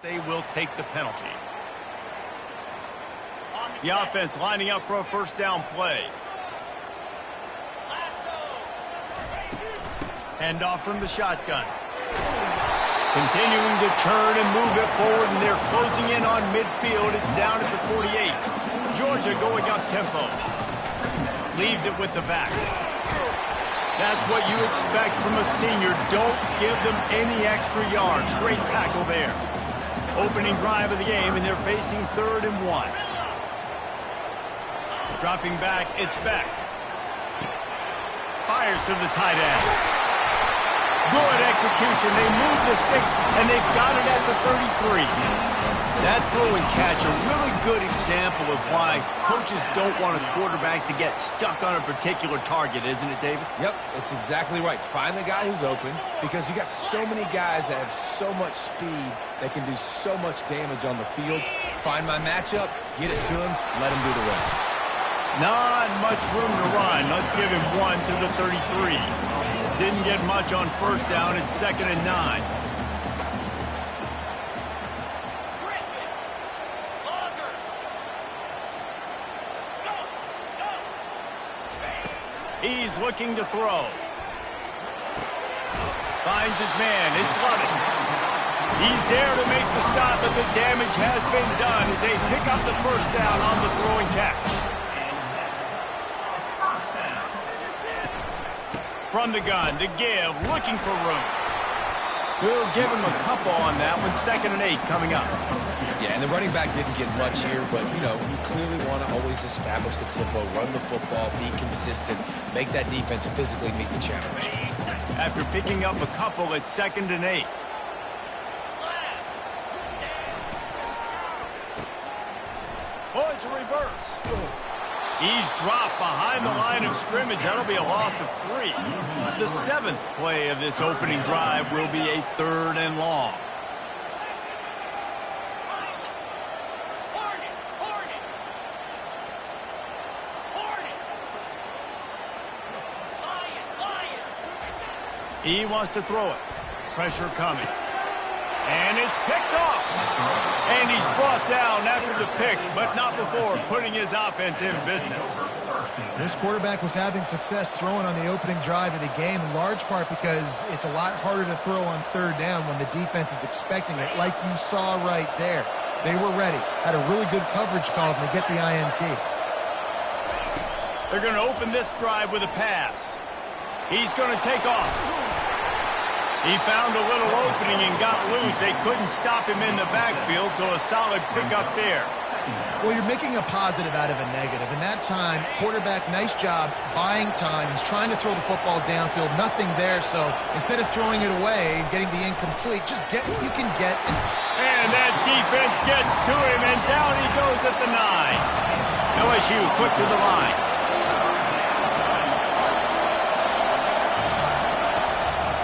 They will take the penalty. The offense lining up for a first down play. Hand off from the shotgun. Continuing to turn and move it forward, and they're closing in on midfield. It's down at the 48. Georgia going up tempo. Leaves it with the back. That's what you expect from a senior. Don't give them any extra yards. Great tackle there. Opening drive of the game, and they're facing 3rd and 1. Dropping back, it's Beck. Fires to the tight end. Good execution. They move the sticks, and they've got it at the 33. That throw and catch, a really good example of why coaches don't want a quarterback to get stuck on a particular target, isn't it, David? Yep, it's exactly right. Find the guy who's open, because you got so many guys that have so much speed that can do so much damage on the field. Find my matchup, get it to him, let him do the rest. Not much room to run. Let's give him 1 to the 33. Didn't get much on first down. It's 2nd and 9. He's looking to throw. Finds his man. It's Lovett. He's there to make the stop, but the damage has been done as they pick up the first down on the throw and catch. From the gun, the give, looking for room. We'll give him a couple on that one. 2nd and 8 coming up. Yeah, and the running back didn't get much here, but, you know, you clearly want to always establish the tempo, run the football, be consistent, make that defense physically meet the challenge. After picking up a couple, it's 2nd and 8. Oh, it's a reverse. He's dropped behind the line of scrimmage. That'll be a loss of 3. The 7th play of this opening drive will be a 3rd and long. He wants to throw it. Pressure coming. And it's picked off. And he's brought down after the pick, but not before putting his offense in business. This quarterback was having success throwing on the opening drive of the game, in large part because it's a lot harder to throw on 3rd down when the defense is expecting it, like you saw right there. They were ready. Had a really good coverage call and they get the INT. They're going to open this drive with a pass. He's going to take off. He found a little opening and got loose. They couldn't stop him in the backfield, so a solid pickup there. Well, you're making a positive out of a negative. In that time, quarterback, nice job buying time. He's trying to throw the football downfield. Nothing there, so instead of throwing it away and getting the incomplete, just get what you can get. And that defense gets to him, and down he goes at the 9. LSU quick to the line.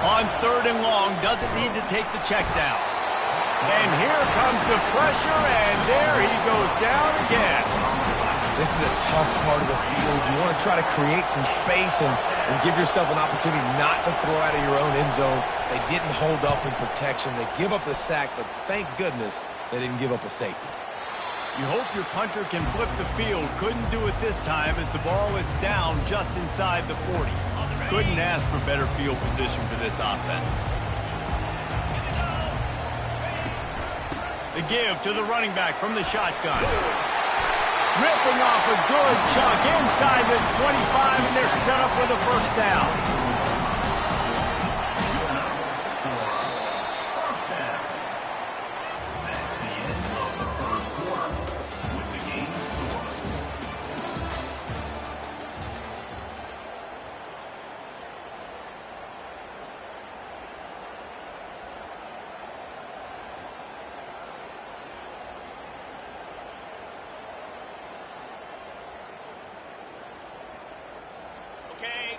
On 3rd and long, doesn't need to take the check down. And here comes the pressure, and there he goes down again. This is a tough part of the field. You want to try to create some space and give yourself an opportunity not to throw out of your own end zone. They didn't hold up in protection. They give up the sack, but thank goodness they didn't give up a safety. You hope your punter can flip the field. Couldn't do it this time as the ball is down just inside the 40. Couldn't ask for better field position for this offense. The give to the running back from the shotgun. Ripping off a good chunk inside the 25, and they're set up with a first down.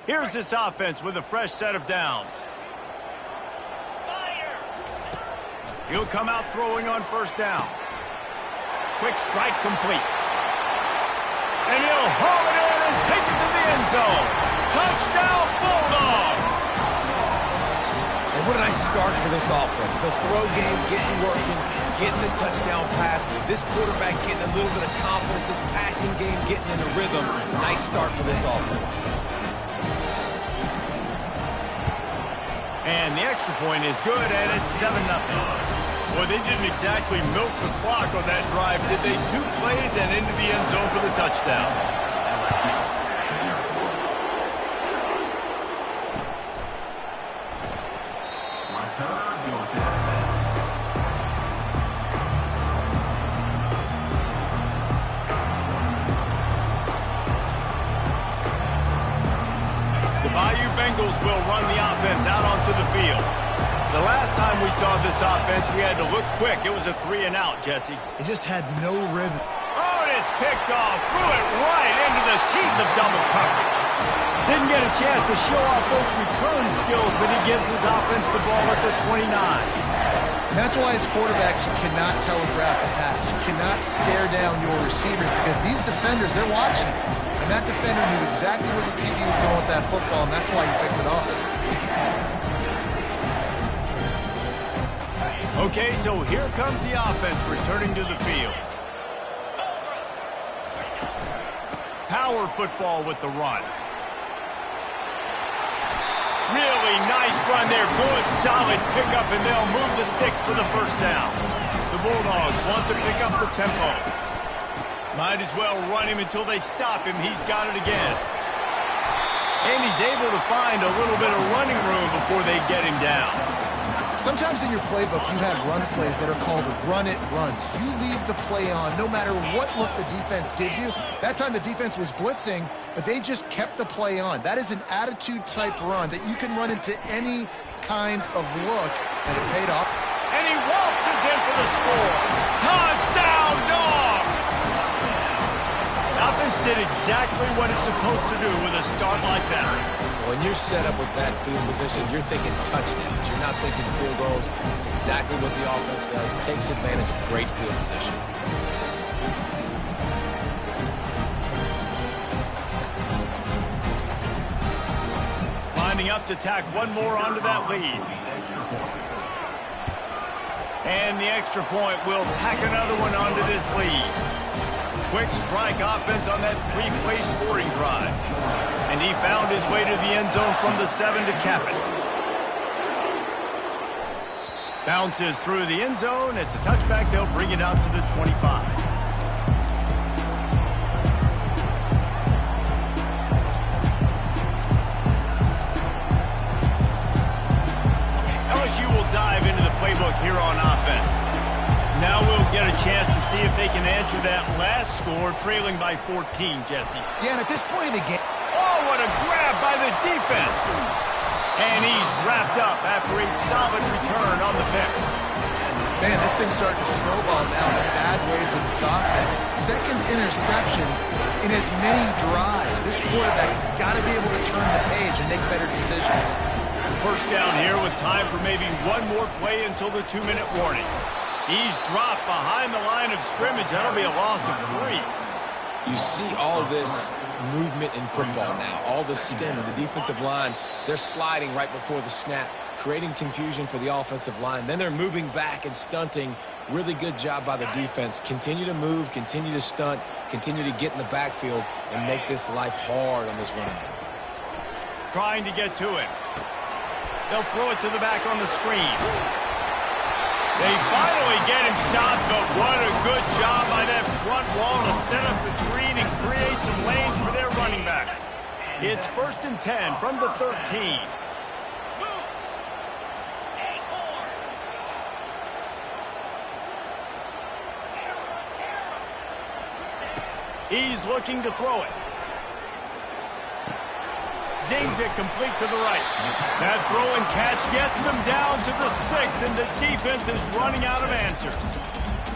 Here's this offense with a fresh set of downs. He'll come out throwing on first down. Quick strike complete. And he'll haul it in and take it to the end zone. Touchdown, Bulldogs! And what a nice start for this offense. The throw game getting working, getting the touchdown pass. This quarterback getting a little bit of confidence. This passing game getting in a rhythm. Nice start for this offense. And the extra point is good, and it's 7-0. Well, they didn't exactly milk the clock on that drive, did they? 2 plays and into the end zone for the touchdown. The Bayou Bengals will run the offense out onto the field. The last time we saw this offense, we had to look quick. It was a 3-and-out, Jesse. It just had no rhythm. Oh, and it's picked off. Threw it right into the teeth of double coverage. Didn't get a chance to show off those return skills, but he gives his offense the ball at the 29. And that's why as quarterbacks, you cannot telegraph the pass. You cannot stare down your receivers because these defenders, they're watching it. And that defender knew exactly where the QB was going with that football, and that's why he picked it off. Okay, so here comes the offense returning to the field. Power football with the run. Really nice run there. Good, solid pickup, and they'll move the sticks for the first down. The Bulldogs want to pick up the tempo. Might as well run him until they stop him. He's got it again. And he's able to find a little bit of running room before they get him down. Sometimes in your playbook, you have run plays that are called run-it runs. You leave the play on no matter what look the defense gives you. That time the defense was blitzing, but they just kept the play on. That is an attitude-type run that you can run into any kind of look, and it paid off. And he waltzes in for the score. Touchdown, Dogs! Offense did exactly what it's supposed to do with a start like that. When you're set up with that field position, you're thinking touchdowns. You're not thinking field goals. It's exactly what the offense does. Takes advantage of great field position. Lining up to tack one more onto that lead. And the extra point will tack another one onto this lead. Quick strike offense on that 3-play scoring drive. And he found his way to the end zone from the 7 to cap it. Bounces through the end zone. It's a touchback. They'll bring it out to the 25. LSU will dive into the playbook here on offense. Now we'll get a chance to see if they can answer that last score, trailing by 14, Jesse. Yeah, and at this point of the game... Oh, what a grab by the defense. And he's wrapped up after a solid return on the pick. Man, this thing's starting to snowball now in a bad way for this offense. Second interception in as many drives. This quarterback has got to be able to turn the page and make better decisions. First down here with time for maybe one more play until the 2-minute warning. He's dropped behind the line of scrimmage. That'll be a loss of 3. You see all this movement in football now. All the stem of the defensive line. They're sliding right before the snap, creating confusion for the offensive line. Then they're moving back and stunting. Really good job by the defense. Continue to move, continue to stunt, continue to get in the backfield and make this life hard on this running back. Trying to get to it. They'll throw it to the back on the screen. They finally get him stopped, but what a good job by that front wall to set up the screen and create some lanes for their running back. It's 1st and 10 from the 13. He's looking to throw it. Zings it complete to the right. That throw and catch gets them down to the 6, and the defense is running out of answers.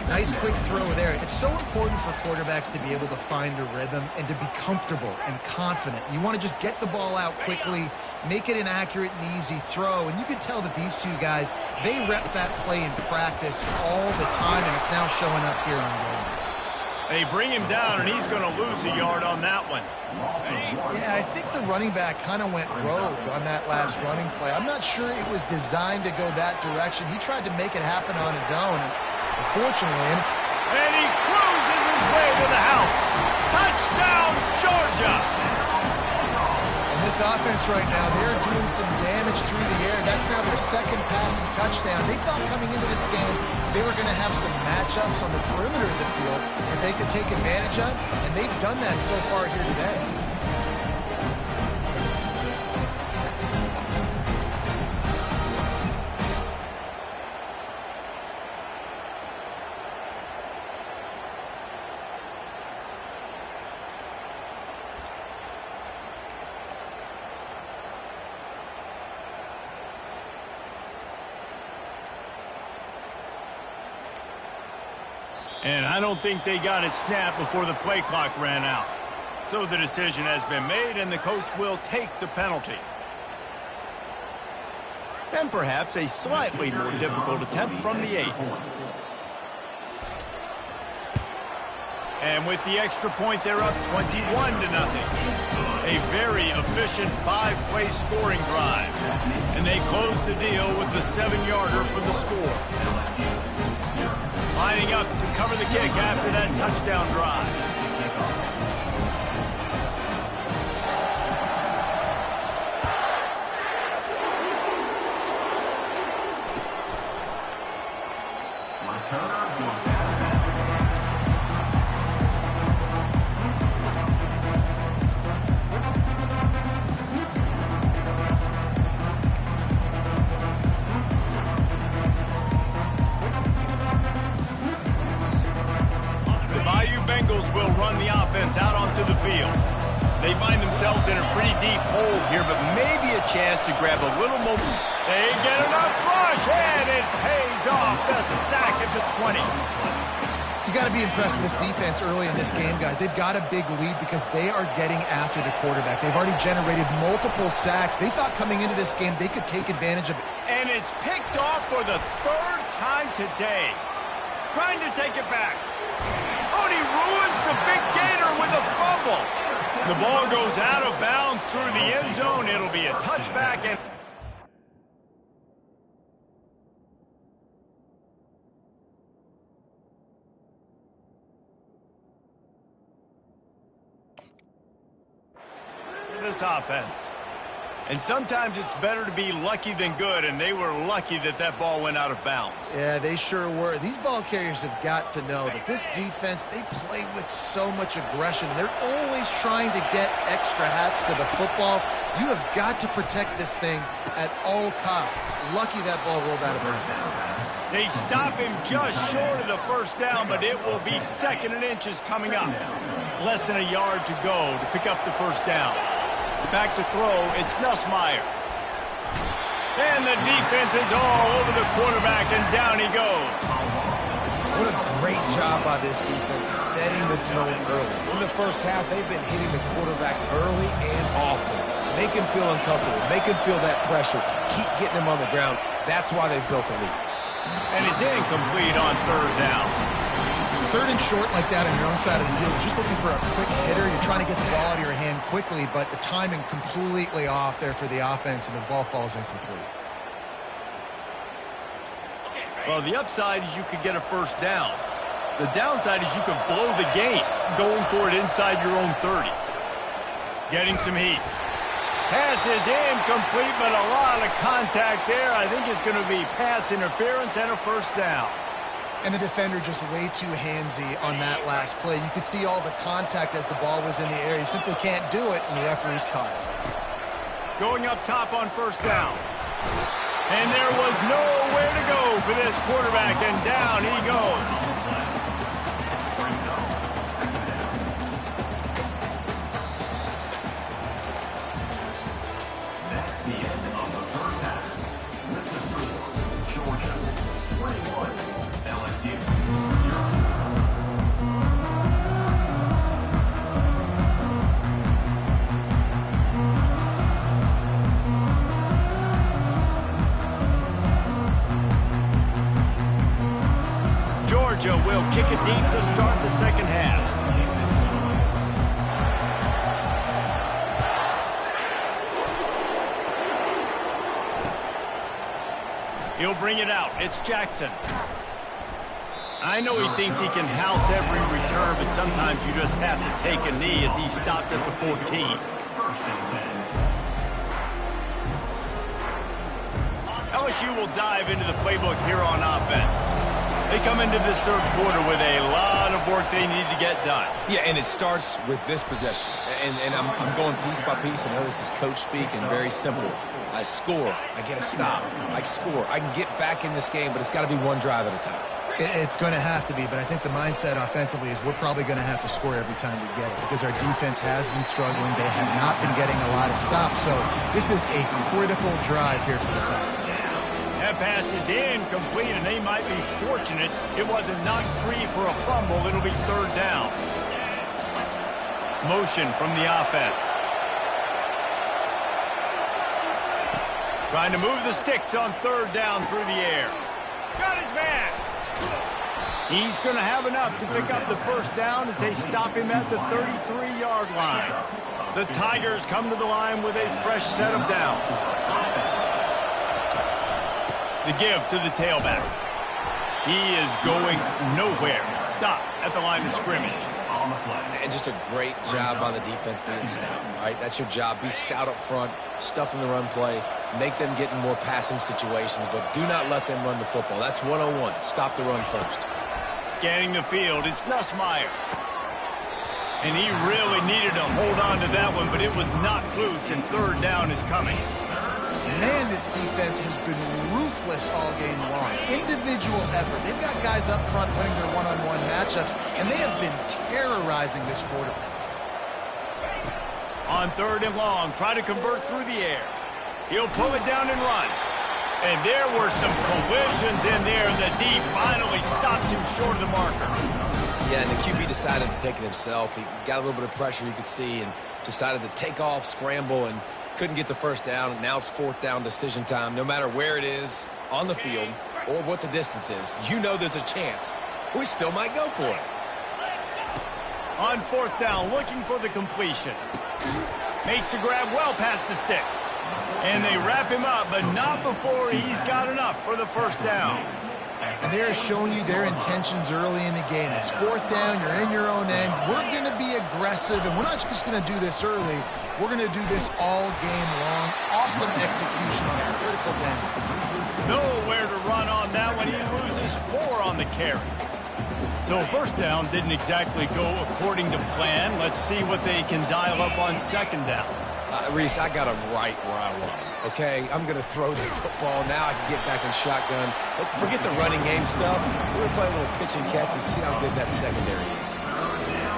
Nice quick throw there. It's so important for quarterbacks to be able to find a rhythm and to be comfortable and confident. You want to just get the ball out quickly, make it an accurate and easy throw. And you can tell that these two guys, they rep that play in practice all the time, and it's now showing up here on game. They bring him down, and he's going to lose a yard on that one. Yeah, I think the running back kind of went rogue on that last running play. I'm not sure it was designed to go that direction. He tried to make it happen on his own, and unfortunately... And he cruises his way to the house. Touchdown, Georgia! And this offense right now, they're doing some damage through the air. That's now their second passing touchdown. They thought coming into this game they were going to have some matchups on the perimeter of the field that they could take advantage of, and they've done that so far here today. And I don't think they got it snapped before the play clock ran out. So the decision has been made, and the coach will take the penalty. And perhaps a slightly more difficult attempt from the 8. And with the extra point, they're up 21-0. A very efficient 5-play scoring drive. And they close the deal with the 7-yarder for the score. Lining up to cover the kick after that touchdown drive. Will run the offense out onto the field. They find themselves in a pretty deep hole here, but maybe a chance to grab a little momentum. They get enough rush, and it pays off. The sack at the 20. You got to be impressed with this defense early in this game, guys. They've got a big lead because they are getting after the quarterback. They've already generated multiple sacks. They thought coming into this game they could take advantage of it. And it's picked off for the 3rd time today. Trying to take it back. Oh, and he ruins the big gator with a fumble. The ball goes out of bounds through the end zone. It'll be a touchback. And this offense. And sometimes it's better to be lucky than good, and they were lucky that that ball went out of bounds. Yeah, they sure were. These ball carriers have got to know that this defense, they play with so much aggression. They're always trying to get extra hats to the football. You have got to protect this thing at all costs. Lucky that ball rolled out of bounds. They stop him just short of the first down, but it will be 2nd and inches coming up. Less than a yard to go to pick up the first down. Back to throw, it's Nussmeier. And the defense is all over the quarterback, and down he goes. What a great job by this defense setting the tone early. In the first half, they've been hitting the quarterback early and often. Make him feel uncomfortable. Make him feel that pressure. Keep getting him on the ground. That's why they've built a lead. And it's incomplete on 3rd down. 3rd and short like that on your own side of the field, you're just looking for a quick hitter. You're trying to get the ball out of your hand quickly, but the timing completely off there for the offense, and the ball falls incomplete. Well, the upside is you could get a first down. The downside is you could blow the game going for it inside your own 30. Getting some heat. Pass is incomplete, but a lot of contact there. I think it's going to be pass interference and a first down. And the defender just way too handsy on that last play. You could see all the contact as the ball was in the air. He simply can't do it, and the referee's caught it. Going up top on first down. And there was nowhere to go for this quarterback, and down he goes. Georgia will kick it deep to start the second half. He'll bring it out. It's Jackson. I know he thinks he can house every return, but sometimes you just have to take a knee as he stopped at the 14. LSU will dive into the playbook here on offense. They come into this third quarter with a lot of work they need to get done. Yeah, and it starts with this possession. And I'm going piece by piece. I know this is coach speak and very simple. I score. I get a stop. I score. I can get back in this game, but it's got to be one drive at a time. It's going to have to be, but I think the mindset offensively is we're probably going to have to score every time we get it because our defense has been struggling. They have not been getting a lot of stops, so this is a critical drive here for this offense. That pass is incomplete, and they might be fortunate it wasn't knocked free for a fumble. It'll be third down. Motion from the offense. Trying to move the sticks on third down through the air. Got his man. He's going to have enough to pick up the first down as they stop him at the 33-yard line. The Tigers come to the line with a fresh set of downs. The give to the tailback. He is going nowhere. Stop at the line of scrimmage. And just a great job by the defense being stout, right? That's your job. Be stout up front, stuff in the run play, make them get in more passing situations, but do not let them run the football. That's 101. Stop the run first. Scanning the field, it's Nussmeier. And he really needed to hold on to that one, but it was knocked loose, and third down is coming. Man, this defense has been ruthless all game long. Individual effort. They've got guys up front winning their one-on-one matchups, and they have been terrorizing this quarterback. On third and long, try to convert through the air. He'll pull it down and run. And there were some collisions in there, and the D finally stops him short of the marker. Yeah, and the QB decided to take it himself. He got a little bit of pressure, you could see, and decided to take off, scramble, and couldn't get the first down. And now it's fourth down decision time. No matter where it is on the field or what the distance is, you know there's a chance. We still might go for it. On fourth down, looking for the completion. Makes the grab well past the sticks. And they wrap him up, but not before he's got enough for the first down. And they're showing you their intentions early in the game. It's fourth down, you're in your own end. We're going to be aggressive, and we're not just going to do this early. We're going to do this all game long. Awesome execution on a critical down. Nowhere to run on that one. He loses 4 on the carry. So first down didn't exactly go according to plan. Let's see what they can dial up on second down. Reese, I got him right where I want him, okay? I'm going to throw the football. Now I can get back in shotgun. Let's forget the running game stuff. We're going to play a little pitch and catch and see how good that secondary is.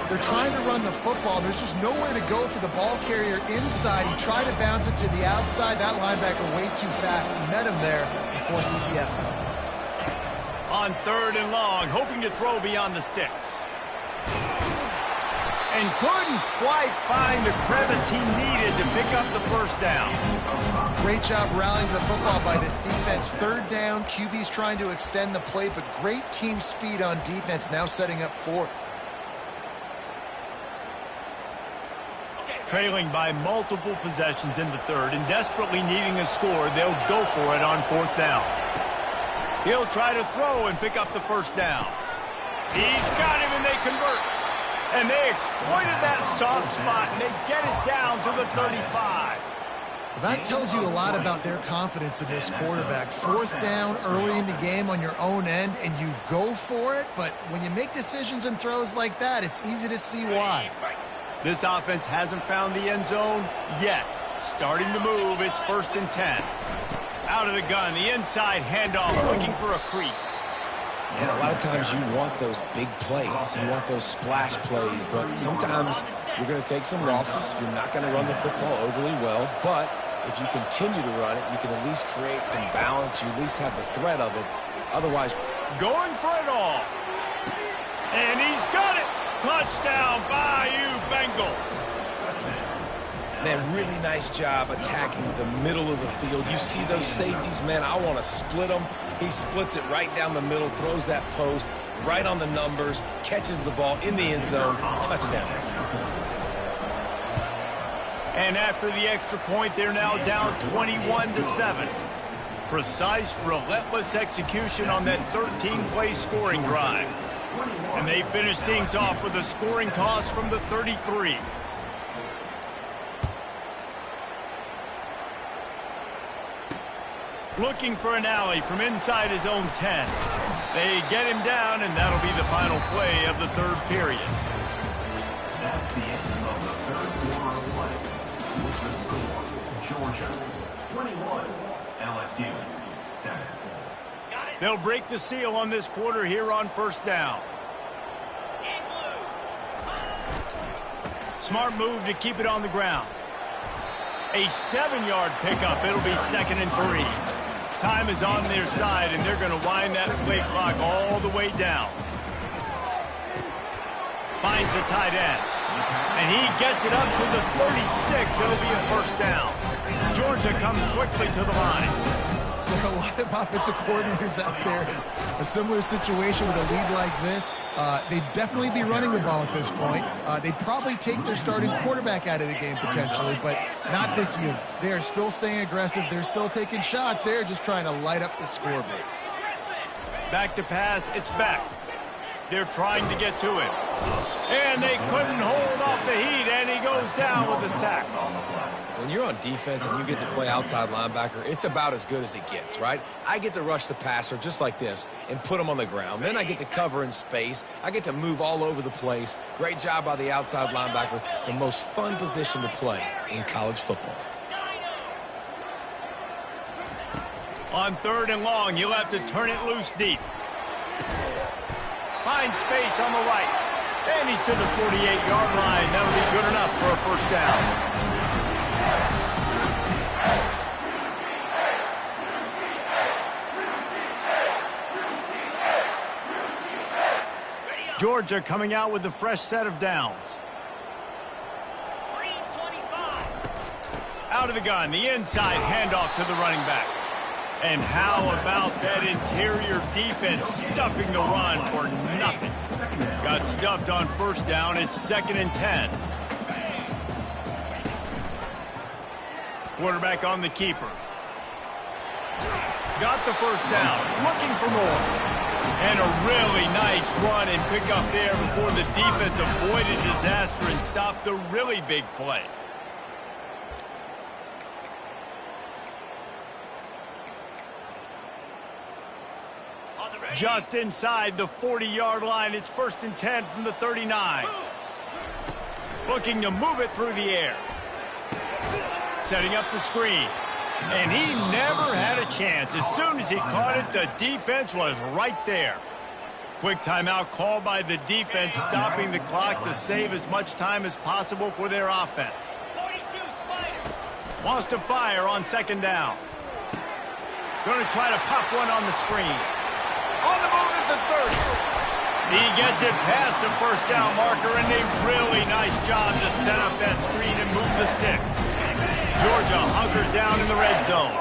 They're trying to run the football. There's just nowhere to go for the ball carrier inside. He tried to bounce it to the outside. That linebacker way too fast. He met him there and forced the TFL. On third and long, hoping to throw beyond the sticks. And couldn't quite find the crevice he needed to pick up the first down. Great job rallying the football by this defense. Third down, QB's trying to extend the play, but great team speed on defense, now setting up fourth. Trailing by multiple possessions in the third and desperately needing a score, they'll go for it on fourth down. He'll try to throw and pick up the first down. He's got him, and they convert. And they exploited that soft spot, and they get it down to the 35. That tells you a lot about their confidence in this quarterback. Fourth down early in the game on your own end, and you go for it. But when you make decisions and throws like that, it's easy to see why. This offense hasn't found the end zone yet. Starting to move, it's 1st and 10. Out of the gun, the inside handoff, looking for a crease. And a lot of times you want those big plays. You want those splash plays. But sometimes you're going to take some losses. You're not going to run the football overly well. But if you continue to run it, you can at least create some balance. You at least have the threat of it. Otherwise, going for it all. And he's got it. Touchdown, Bayou Bengals. Man, really nice job attacking the middle of the field. You see those safeties, man, I want to split them. He splits it right down the middle, throws that post. right on the numbers, catches the ball in the end zone, touchdown. And after the extra point, they're now down 21-7. Precise, relentless execution on that 13-play scoring drive. And they finish things off with a scoring toss from the 33. Looking for an alley from inside his own 10. They get him down, and that'll be the final play of the third period. That's the end of the third quarter of play. With the score, Georgia 21, LSU 7. They'll break the seal on this quarter here on first down. Smart move to keep it on the ground. A 7-yard pickup. It'll be 2nd and 3. Time is on their side, and they're going to wind that play clock all the way down. Finds the tight end. And he gets it up to the 36. It'll be a first down. Georgia comes quickly to the line. There are a lot of offensive coordinators out there in a similar situation with a lead like this. They'd definitely be running the ball at this point. They'd probably take their starting quarterback out of the game potentially, but not this unit. They are still staying aggressive. They're still taking shots. They're just trying to light up the scoreboard. Back to pass. It's back. They're trying to get to it. And they couldn't hold off the heat, and he goes down with a sack. When you're on defense and you get to play outside linebacker, it's about as good as it gets, right? I get to rush the passer just like this and put him on the ground. Then I get to cover in space. I get to move all over the place. Great job by the outside linebacker. The most fun position to play in college football. On 3rd and long, you'll have to turn it loose deep. Finds space on the right. And he's to the 48-yard line. That'll be good enough for a first down. Georgia coming out with a fresh set of downs. Out of the gun, the inside handoff to the running back. And how about that interior defense stuffing the run for nothing? Got stuffed on first down. It's 2nd and 10. Quarterback on the keeper. Got the first down. Looking for more. And a really nice run and pick up there before the defense avoided disaster and stopped the really big play. Just inside the 40-yard line. It's 1st and 10 from the 39. Looking to move it through the air. Setting up the screen. And he never had a chance. As soon as he caught it, the defense was right there. Quick timeout called by the defense, stopping the clock to save as much time as possible for their offense. Wants to fire on 2nd down. Going to try to pop one on the screen. On the move at the 30. He gets it past the first down marker, and a really nice job to set up that screen and move the sticks. Georgia hunkers down in the red zone.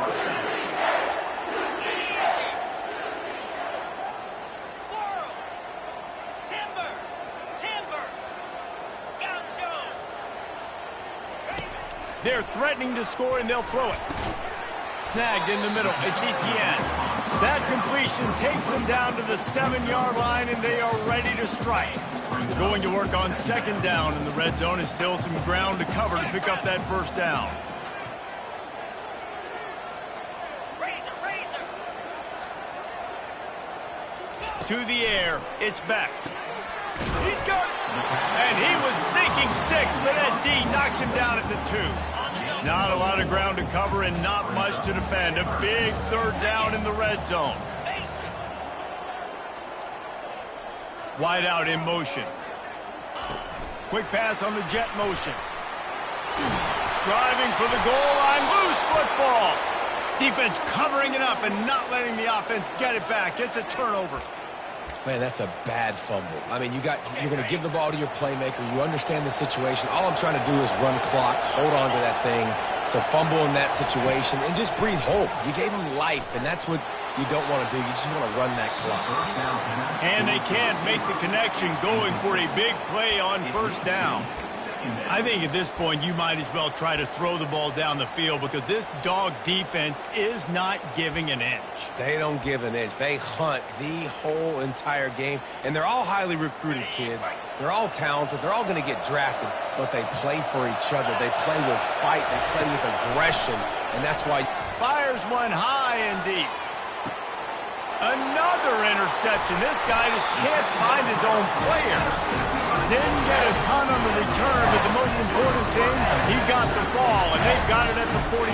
They're threatening to score, and they'll throw it. Snagged in the middle. It's Etienne. That completion takes them down to the 7-yard line, and they are ready to strike. Going to work on 2nd down in the red zone, and still some ground to cover to pick up that first down. To the air. It's back. He's got it. And he was thinking 6, but that D knocks him down at the 2. Not a lot of ground to cover and not much to defend. A big 3rd down in the red zone. Wide out in motion. Quick pass on the jet motion. Striving for the goal line. Loose football. Defense covering it up and not letting the offense get it back. It's a turnover. Man, that's a bad fumble. I mean, you're going to give the ball to your playmaker. You understand the situation. All I'm trying to do is run clock, hold on to that thing, to fumble in that situation and just breathe hope. You gave him life, and that's what you don't want to do. You just want to run that clock. And they can't make the connection going for a big play on first down. I think at this point you might as well try to throw the ball down the field because this dog defense is not giving an inch. They don't give an inch. They hunt the whole entire game, and they're all highly recruited kids. They're all talented. They're all going to get drafted, but they play for each other. They play with fight. They play with aggression, and that's why. Fires one high and deep. Another interception. This guy just can't find his own players. Didn't get a ton on the return, but the most important thing, he got the ball, and they've got it at the 48.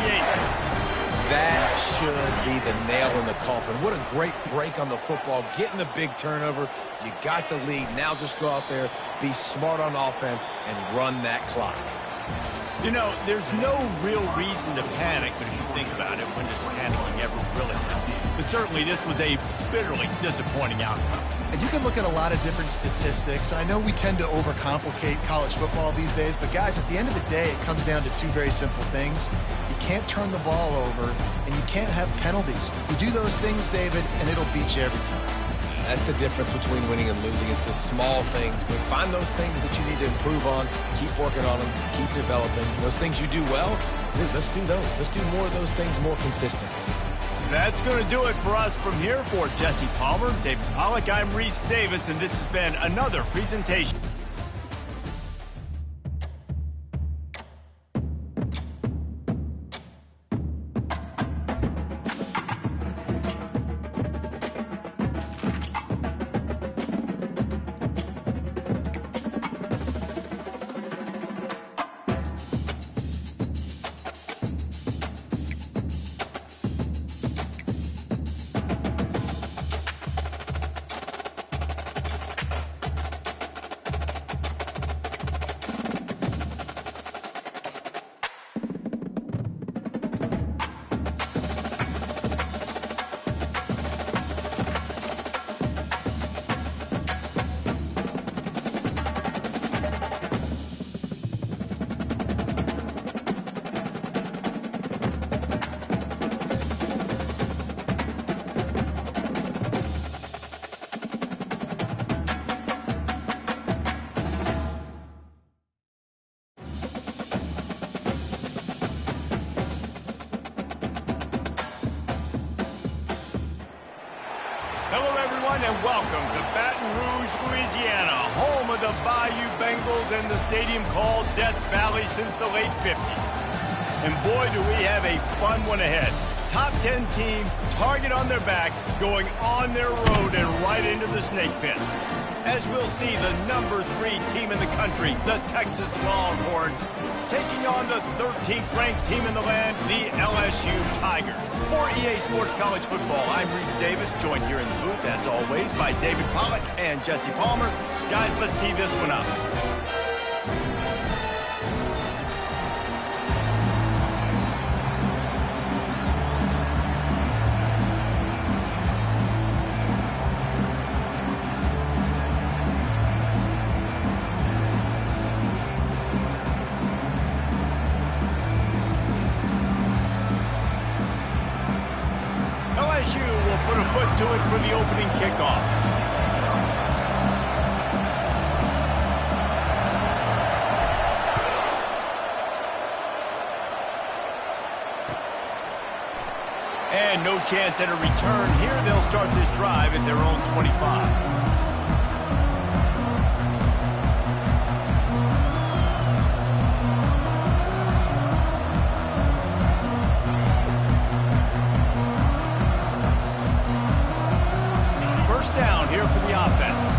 That should be the nail in the coffin. What a great break on the football, getting the big turnover. You got the lead. Now just go out there, be smart on offense, and run that clock. You know, there's no real reason to panic, but if you think about it, when does panicking ever really help? But certainly this was a bitterly disappointing outcome. And you can look at a lot of different statistics. I know we tend to overcomplicate college football these days, but guys, at the end of the day, it comes down to two very simple things. You can't turn the ball over, and you can't have penalties. You do those things, David, and it'll beat you every time. That's the difference between winning and losing. It's the small things, but find those things that you need to improve on. Keep working on them. Keep developing. Those things you do well, let's do those. Let's do more of those things more consistently. That's going to do it for us from here. For Jesse Palmer, David Pollack, I'm Reese Davis, and this has been another presentation. And welcome to Baton Rouge, Louisiana, home of the Bayou Bengals and the stadium called Death Valley since the late 50s. And boy, do we have a fun one ahead. Top 10 team, target on their back, going on their road and right into the snake pit. As we'll see, the number 3 team in the country, the Texas Longhorns, taking on the 13th ranked team in the land, the LSU Tigers. For EA Sports College Football, I'm Reese Davis, joined here in the booth, as always, by David Pollack and Jesse Palmer. Guys, let's tee this one up. LSU will put a foot to it for the opening kickoff. And no chance at a return here. They'll start this drive at their own 25. Down here for the offense.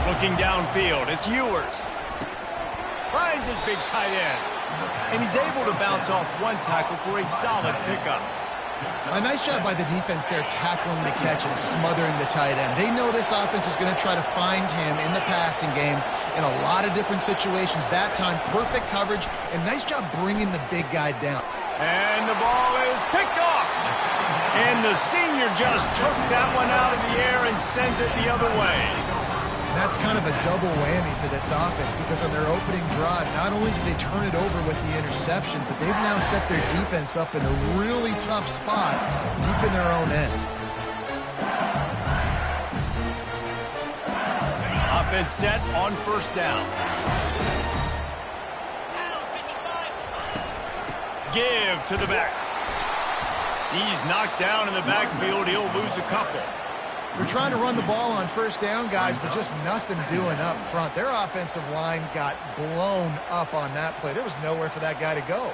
Looking downfield, it's Ewers. Finds his big tight end. And he's able to bounce off one tackle for a solid pickup. A nice job by the defense there, tackling the catch and smothering the tight end. They know this offense is going to try to find him in the passing game in a lot of different situations. That time, perfect coverage, and nice job bringing the big guy down. And the ball is picked off. And the senior just took that one out of the air and sends it the other way. that's kind of a double whammy for this offense because on their opening drive, not only did they turn it over with the interception, but they've now set their defense up in a really tough spot deep in their own end. Offense set on first down. Give to the back. He's knocked down in the backfield. He'll lose a couple. They're trying to run the ball on first down, guys, but just nothing doing up front. Their offensive line got blown up on that play. There was nowhere for that guy to go.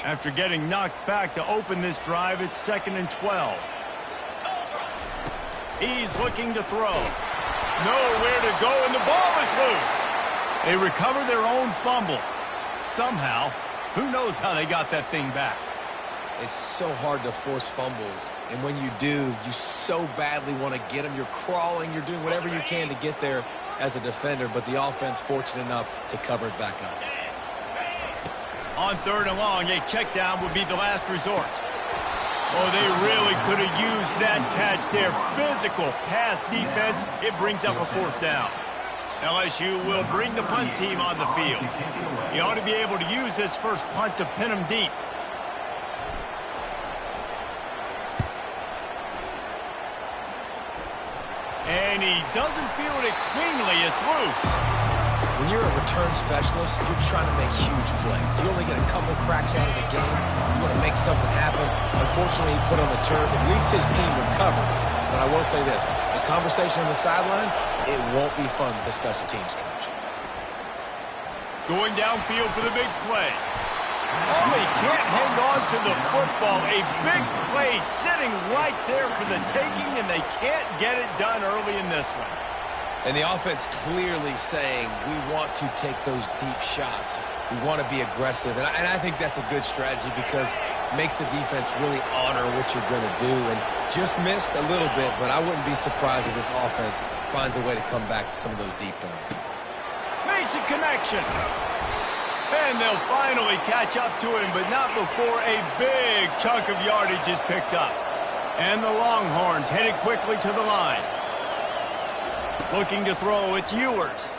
After getting knocked back to open this drive, it's 2nd and 12. He's looking to throw. Nowhere to go, and the ball is loose. They recover their own fumble. Somehow, who knows how they got that thing back. It's so hard to force fumbles, and when you do, you so badly want to get them. You're crawling, you're doing whatever you can to get there as a defender, but the offense fortunate enough to cover it back up. On 3rd and long, a check down would be the last resort. Oh, they really could have used that catch there. Physical pass defense. It brings up a 4th down. LSU will bring the punt team on the field. He ought to be able to use his first punt to pin him deep. And he doesn't feel it cleanly. It's loose. When you're a return specialist, you're trying to make huge plays. You only get a couple cracks at it a game. You want to make something happen. Unfortunately, he put on the turf. At least his team recovered. But I will say this. The conversation on the sideline, it won't be fun with the special teams coach. Going downfield for the big play. Oh, he can't hang on to the football. A big play sitting right there for the taking, and they can't get it done early in this one. And the offense clearly saying, we want to take those deep shots. We want to be aggressive. And I think that's a good strategy because it makes the defense really honor what you're going to do. And just missed a little bit, but I wouldn't be surprised if this offense finds a way to come back to some of those deep runs. Makes a connection. And they'll finally catch up to him, but not before a big chunk of yardage is picked up. And the Longhorns headed quickly to the line. Looking to throw, it's Ewers.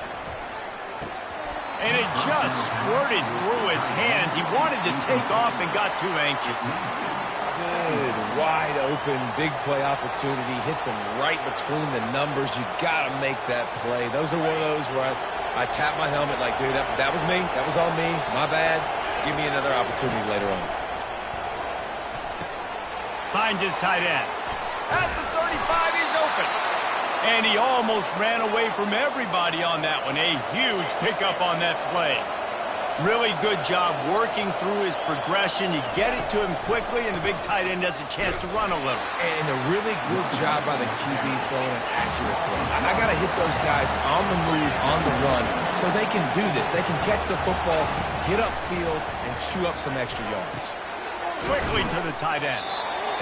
And it just squirted through his hands. He wanted to take off and got too anxious. Good, wide open, big play opportunity. Hits him right between the numbers. You got to make that play. Those are one of those where I tap my helmet like, dude, that was me. That was on me. My bad. Give me another opportunity later on. Finds his tight end. At the 35, he's open. And he almost ran away from everybody on that one. A huge pickup on that play. Really good job working through his progression. You get it to him quickly, and the big tight end has a chance to run a little. And a really good job by the QB throwing an accurate throw. I got to hit those guys on the move, on the run, so they can do this. They can catch the football, get upfield, and chew up some extra yards. Quickly to the tight end.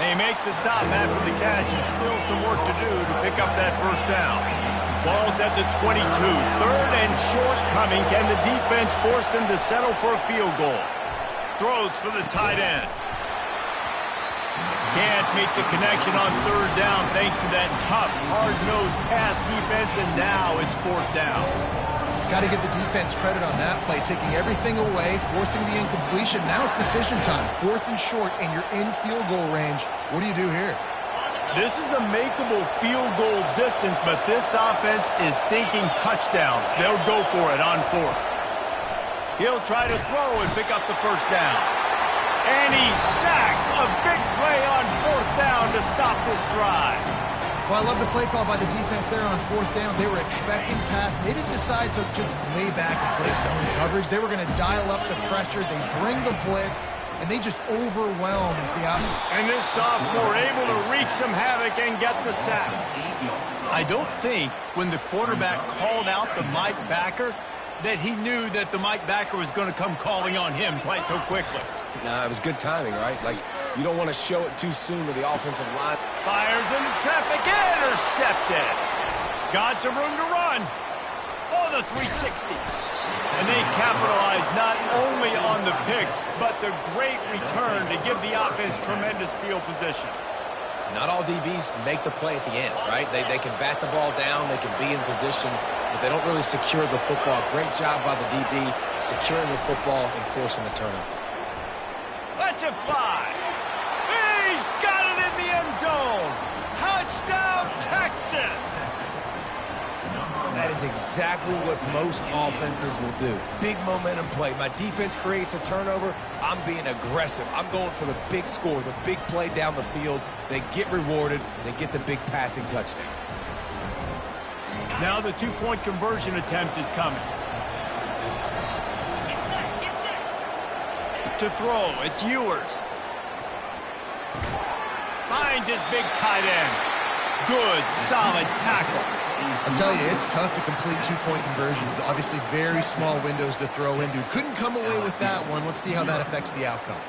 They make the stop after the catch, and still some work to do to pick up that first down. Ball's at the 22. 3rd and short coming. Can the defense force them to settle for a field goal? Throws for the tight end. Can't make the connection on 3rd down thanks to that tough, hard-nosed pass defense, and now it's 4th down. Got to give the defense credit on that play, taking everything away, forcing the incompletion. Now it's decision time. 4th and short, and you're in field goal range. What do you do here? This is a makeable field goal distance, but this offense is thinking touchdowns. They'll go for it on 4th. He'll try to throw and pick up the first down. And he's sacked. A big play on 4th down to stop this drive. Well, I love the play call by the defense there on 4th down. They were expecting pass. They didn't decide to just lay back and play zone coverage. They were going to dial up the pressure. They bring the blitz, and they just overwhelm the offense. And this sophomore able to wreak some havoc and get the sack. I don't think when the quarterback called out the Mike backer that he knew that the Mike backer was going to come calling on him quite so quickly. Nah, it was good timing, right? Like, you don't want to show it too soon to the offensive line. Fires into traffic, intercepted. Got some room to run. Oh, the a 360. And they capitalize not only on the pick, but the great return to give the offense tremendous field position. Not all DBs make the play at the end, right? They can bat the ball down, they can be in position, but they don't really secure the football. Great job by the DB securing the football and forcing the turnover. Lets it fly. He's got it in the end zone. Touchdown, Texas. That is exactly what most offenses will do. Big momentum play. My defense creates a turnover. I'm being aggressive. I'm going for the big score, the big play down the field. They get rewarded. They get the big passing touchdown. Now the two-point conversion attempt is coming. To throw, it's Ewers. Finds his big tight end. Good, solid tackle. I'll tell you, it's tough to complete two-point conversions. Obviously, very small windows to throw into. Couldn't come away with that one. Let's see how that affects the outcome.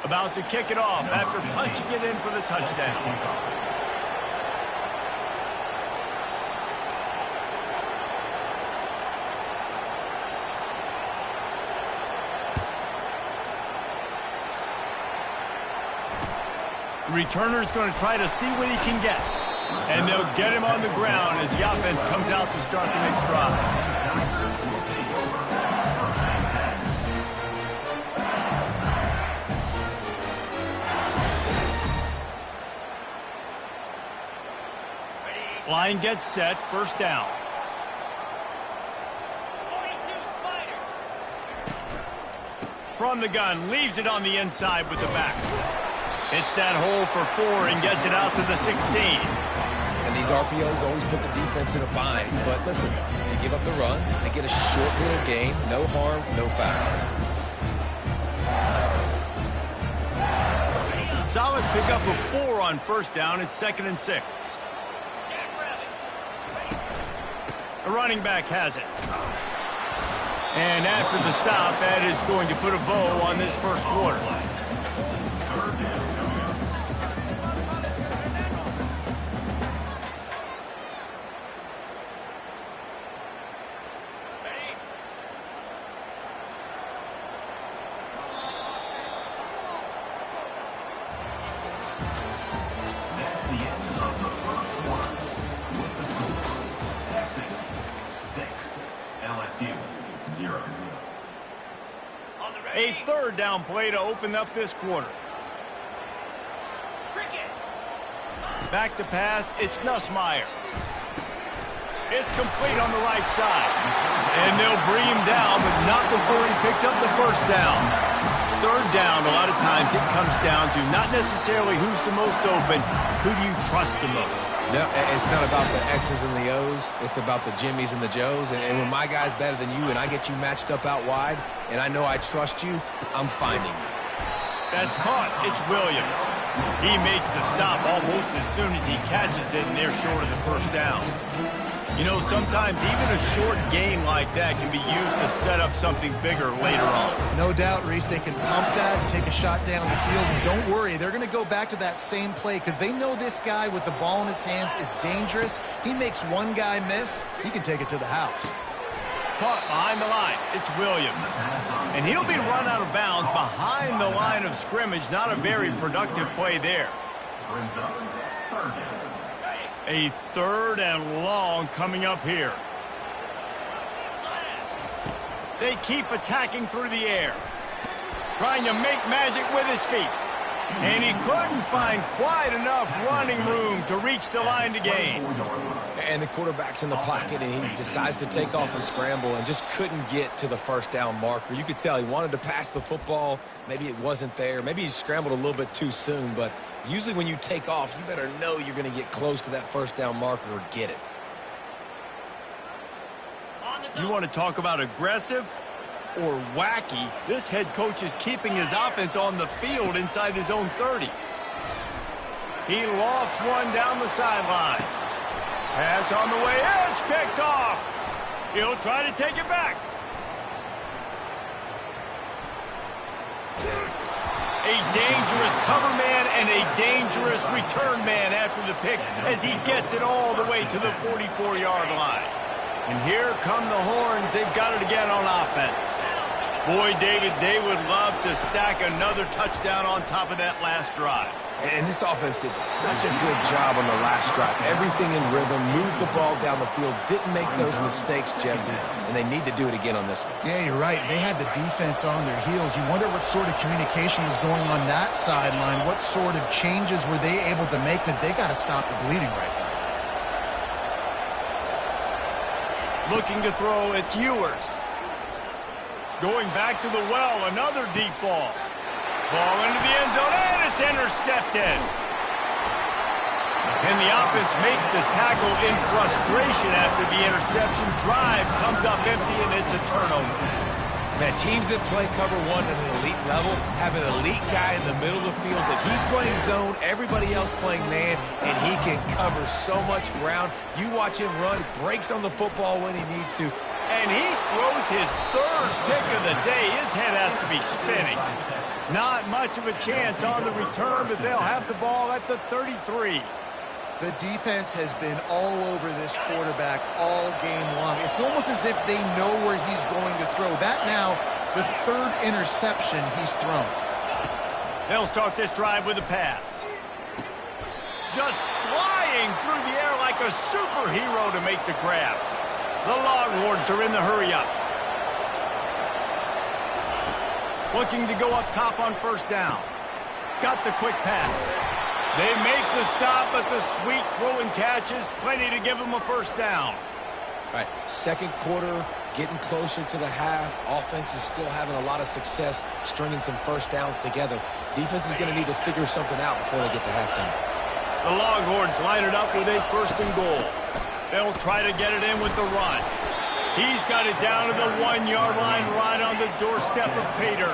About to kick it off after punching it in for the touchdown. The returner's going to try to see what he can get. And they'll get him on the ground as the offense comes out to start the next drive. Line gets set, first down. From the gun, leaves it on the inside with the back. Hits that hole for 4 and gets it out to the 16. And these RPOs always put the defense in a bind. But listen, they give up the run. They get a short little gain. No harm, no foul. Solid pickup of 4 on first down. It's 2nd and 6. The running back has it. And after the stop, that is going to put a bow on this first quarter. A third down play to open up this quarter. Back to pass, it's Nussmeier. It's complete on the right side. And they'll bring him down, but not before he picks up the first down. Third down, a lot of times it comes down to not necessarily who's the most open, who do you trust the most? No, it's not about the X's and the O's. It's about the Jimmies and the Joes. And when my guy's better than you and I get you matched up out wide and I know I trust you, I'm finding you. That's caught. It's Williams. He makes the stop almost as soon as he catches it, and they're short of the first down. You know, sometimes even a short gain like that can be used to set up something bigger later on. No doubt, Reese, they can pump that and take a shot down the field. And don't worry, they're going to go back to that same play because they know this guy with the ball in his hands is dangerous. He makes one guy miss, he can take it to the house. Caught behind the line. It's Williams. And he'll be run out of bounds behind the line of scrimmage. Not a very productive play there. A third and long coming up here. They keep attacking through the air. Trying to make magic with his feet. And he couldn't find quite enough running room to reach the line to gain. And the quarterback's in the pocket, and he decides to take off and scramble and just couldn't get to the first down marker. You could tell he wanted to pass the football. Maybe it wasn't there. Maybe he scrambled a little bit too soon. But usually when you take off, you better know you're going to get close to that first down marker or get it. You want to talk about aggressive or wacky? This head coach is keeping his offense on the field inside his own 30. He lofts one down the sideline. Pass on the way. It's picked off. He'll try to take it back. A dangerous cover man and a dangerous return man after the pick as he gets it all the way to the 44-yard line. And here come the horns. They've got it again on offense. Boy, David, they would love to stack another touchdown on top of that last drive. And this offense did such a good job on the last drive. Everything in rhythm, moved the ball down the field, didn't make those mistakes, Jesse, and they need to do it again on this one. Yeah, you're right. They had the defense on their heels. You wonder what sort of communication was going on that sideline. What sort of changes were they able to make, because they got to stop the bleeding right now. Looking to throw, it's Ewers. Going back to the well, another deep ball. Ball into the end zone, and it's intercepted. And the offense makes the tackle in frustration after the interception. Drive comes up empty, and it's a turnover. Man, teams that play cover one at an elite level have an elite guy in the middle of the field that he's playing zone, everybody else playing man, and he can cover so much ground. You watch him run, breaks on the football when he needs to. And he throws his third pick of the day. His head has to be spinning. Not much of a chance on the return, but they'll have the ball at the 33. The defense has been all over this quarterback all game long. It's almost as if they know where he's going to throw. That now, the third interception he's thrown. They'll start this drive with a pass. Just flying through the air like a superhero to make the grab. The Longhorns are in the hurry-up. Looking to go up top on first down. Got the quick pass. They make the stop, but the sweet throw and catch is plenty to give them a first down. All right, second quarter, getting closer to the half. Offense is still having a lot of success stringing some first downs together. Defense is going to need to figure something out before they get to halftime. The Longhorns line it up with a first and goal. They'll try to get it in with the run. He's got it down to the 1-yard line right on the doorstep of Pater.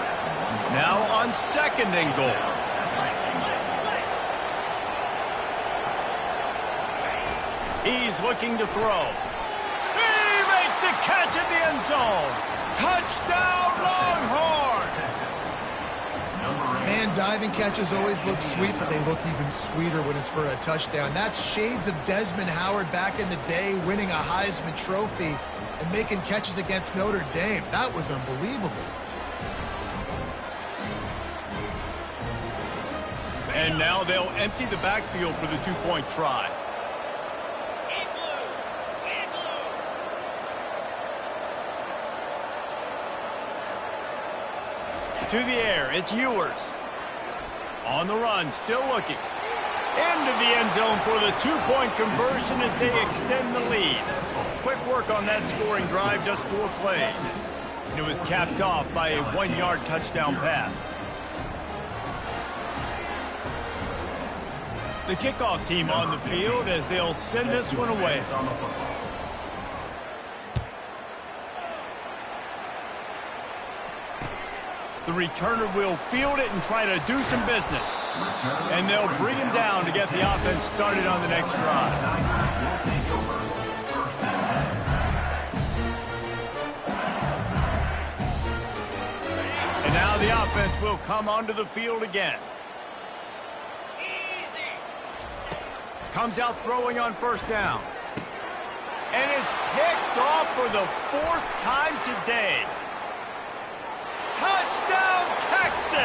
Now on second and goal. He's looking to throw. He makes the catch in the end zone. Touchdown, Longhorns! Man, diving catches always look sweet, but they look even sweeter when it's for a touchdown. That's shades of Desmond Howard back in the day, winning a Heisman Trophy and making catches against Notre Dame. That was unbelievable. And now they'll empty the backfield for the two-point try. To the air, it's Ewers. On the run, still looking. Into the end zone for the two-point conversion as they extend the lead. Quick work on that scoring drive, just 4 plays. And it was capped off by a 1-yard touchdown pass. The kickoff team on the field as they'll send this one away. The returner will field it and try to do some business. And they'll bring him down to get the offense started on the next drive. And now the offense will come onto the field again. Comes out throwing on first down. And it's picked off for the 4th time today. Touchdown, Texas!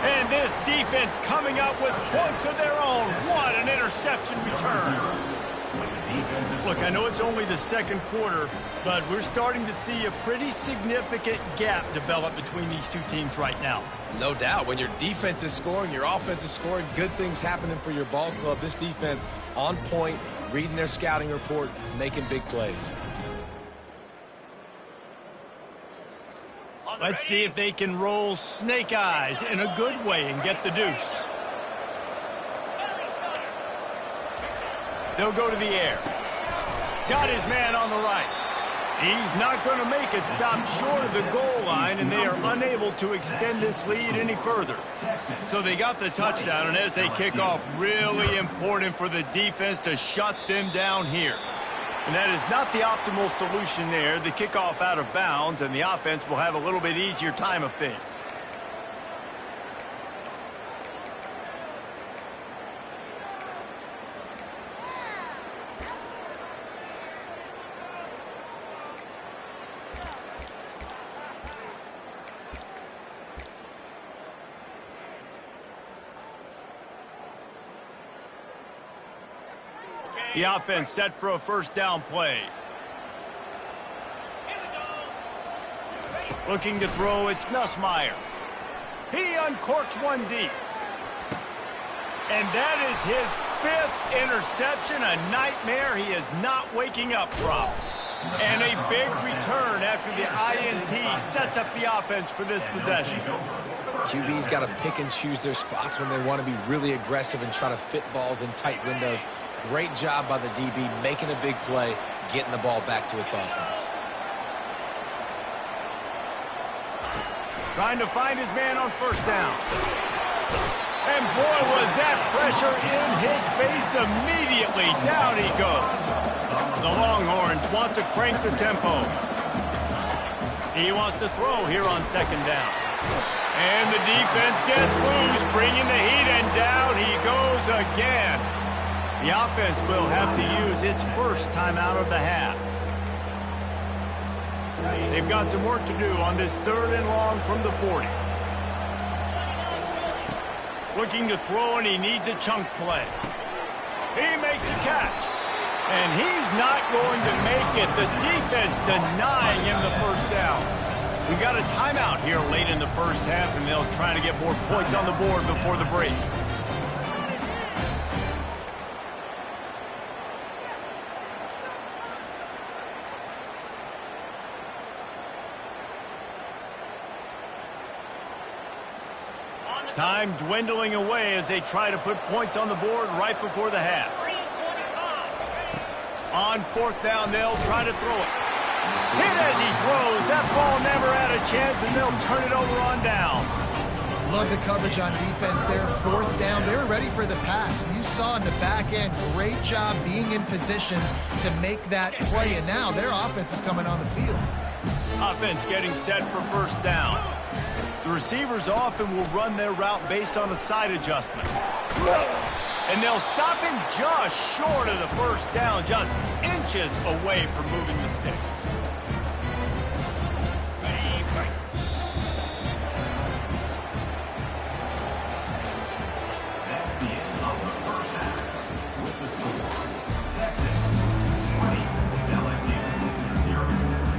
And this defense coming up with points of their own. What an interception return. Look, I know it's only the second quarter, but we're starting to see a pretty significant gap develop between these two teams right now. No doubt. When your defense is scoring, your offense is scoring, good things happening for your ball club. This defense on point, reading their scouting report, making big plays. Let's see if they can roll snake eyes in a good way and get the deuce. They'll go to the air. Got his man on the right. He's not going to make it. Stop short of the goal line, and they are unable to extend this lead any further. So they got the touchdown, and as they kick off, really important for the defense to shut them down here. And that is not the optimal solution there. The kickoff out of bounds, and the offense will have a little bit easier time of things. The offense set for a first down play. Looking to throw, it's Nussmeier. He uncorks one deep. And that is his 5th interception, a nightmare he is not waking up from. And a big return after the INT sets up the offense for this possession. QB's got to pick and choose their spots when they want to be really aggressive and try to fit balls in tight windows. Great job by the DB making a big play, getting the ball back to its offense. Trying to find his man on first down. And boy, was that pressure in his face immediately. Down he goes. The Longhorns want to crank the tempo. He wants to throw here on second down. And the defense gets loose, bringing the heat, and down he goes again. The offense will have to use its first timeout of the half. They've got some work to do on this 3rd and long from the 40. Looking to throw, and he needs a chunk play. He makes a catch. And he's not going to make it. The defense denying him the first down. We got a timeout here late in the first half, and they'll try to get more points on the board before the break. Time dwindling away as they try to put points on the board right before the half. On 4th down, they'll try to throw it. Hit as he throws. That ball never had a chance, and they'll turn it over on downs. Love the coverage on defense there. 4th down. They were ready for the pass. You saw in the back end, great job being in position to make that play. And now their offense is coming on the field. Offense getting set for first down. The receivers often will run their route based on a side adjustment. And they'll stop him just short of the first down, just inches away from moving the sticks. That's the end of the first half. With the score, Texas 20, LSU 0.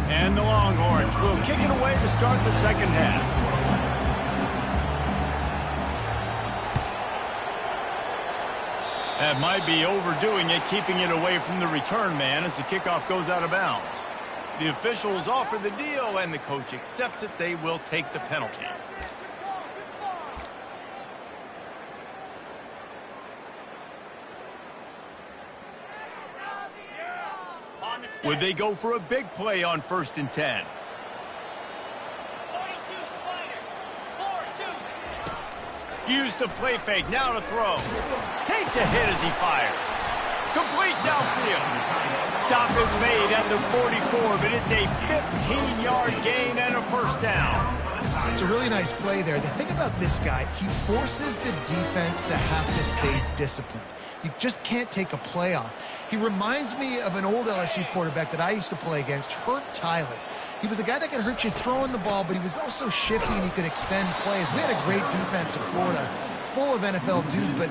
And the Longhorns will kick it away to start the second half. That might be overdoing it, keeping it away from the return man as the kickoff goes out of bounds. The officials offer the deal, and the coach accepts it. They will take the penalty. Would they go for a big play on 1st and 10? Use the play fake, now to throw. Takes a hit as he fires. Complete downfield. Stop is made at the 44, but it's a 15-yard gain and a first down. It's a really nice play there. The thing about this guy, he forces the defense to have to stay disciplined. You just can't take a play off. He reminds me of an old LSU quarterback that I used to play against, Hurt Tyler. He was a guy that could hurt you throwing the ball, but he was also shifty and he could extend plays. We had a great defense in Florida, full of NFL dudes, but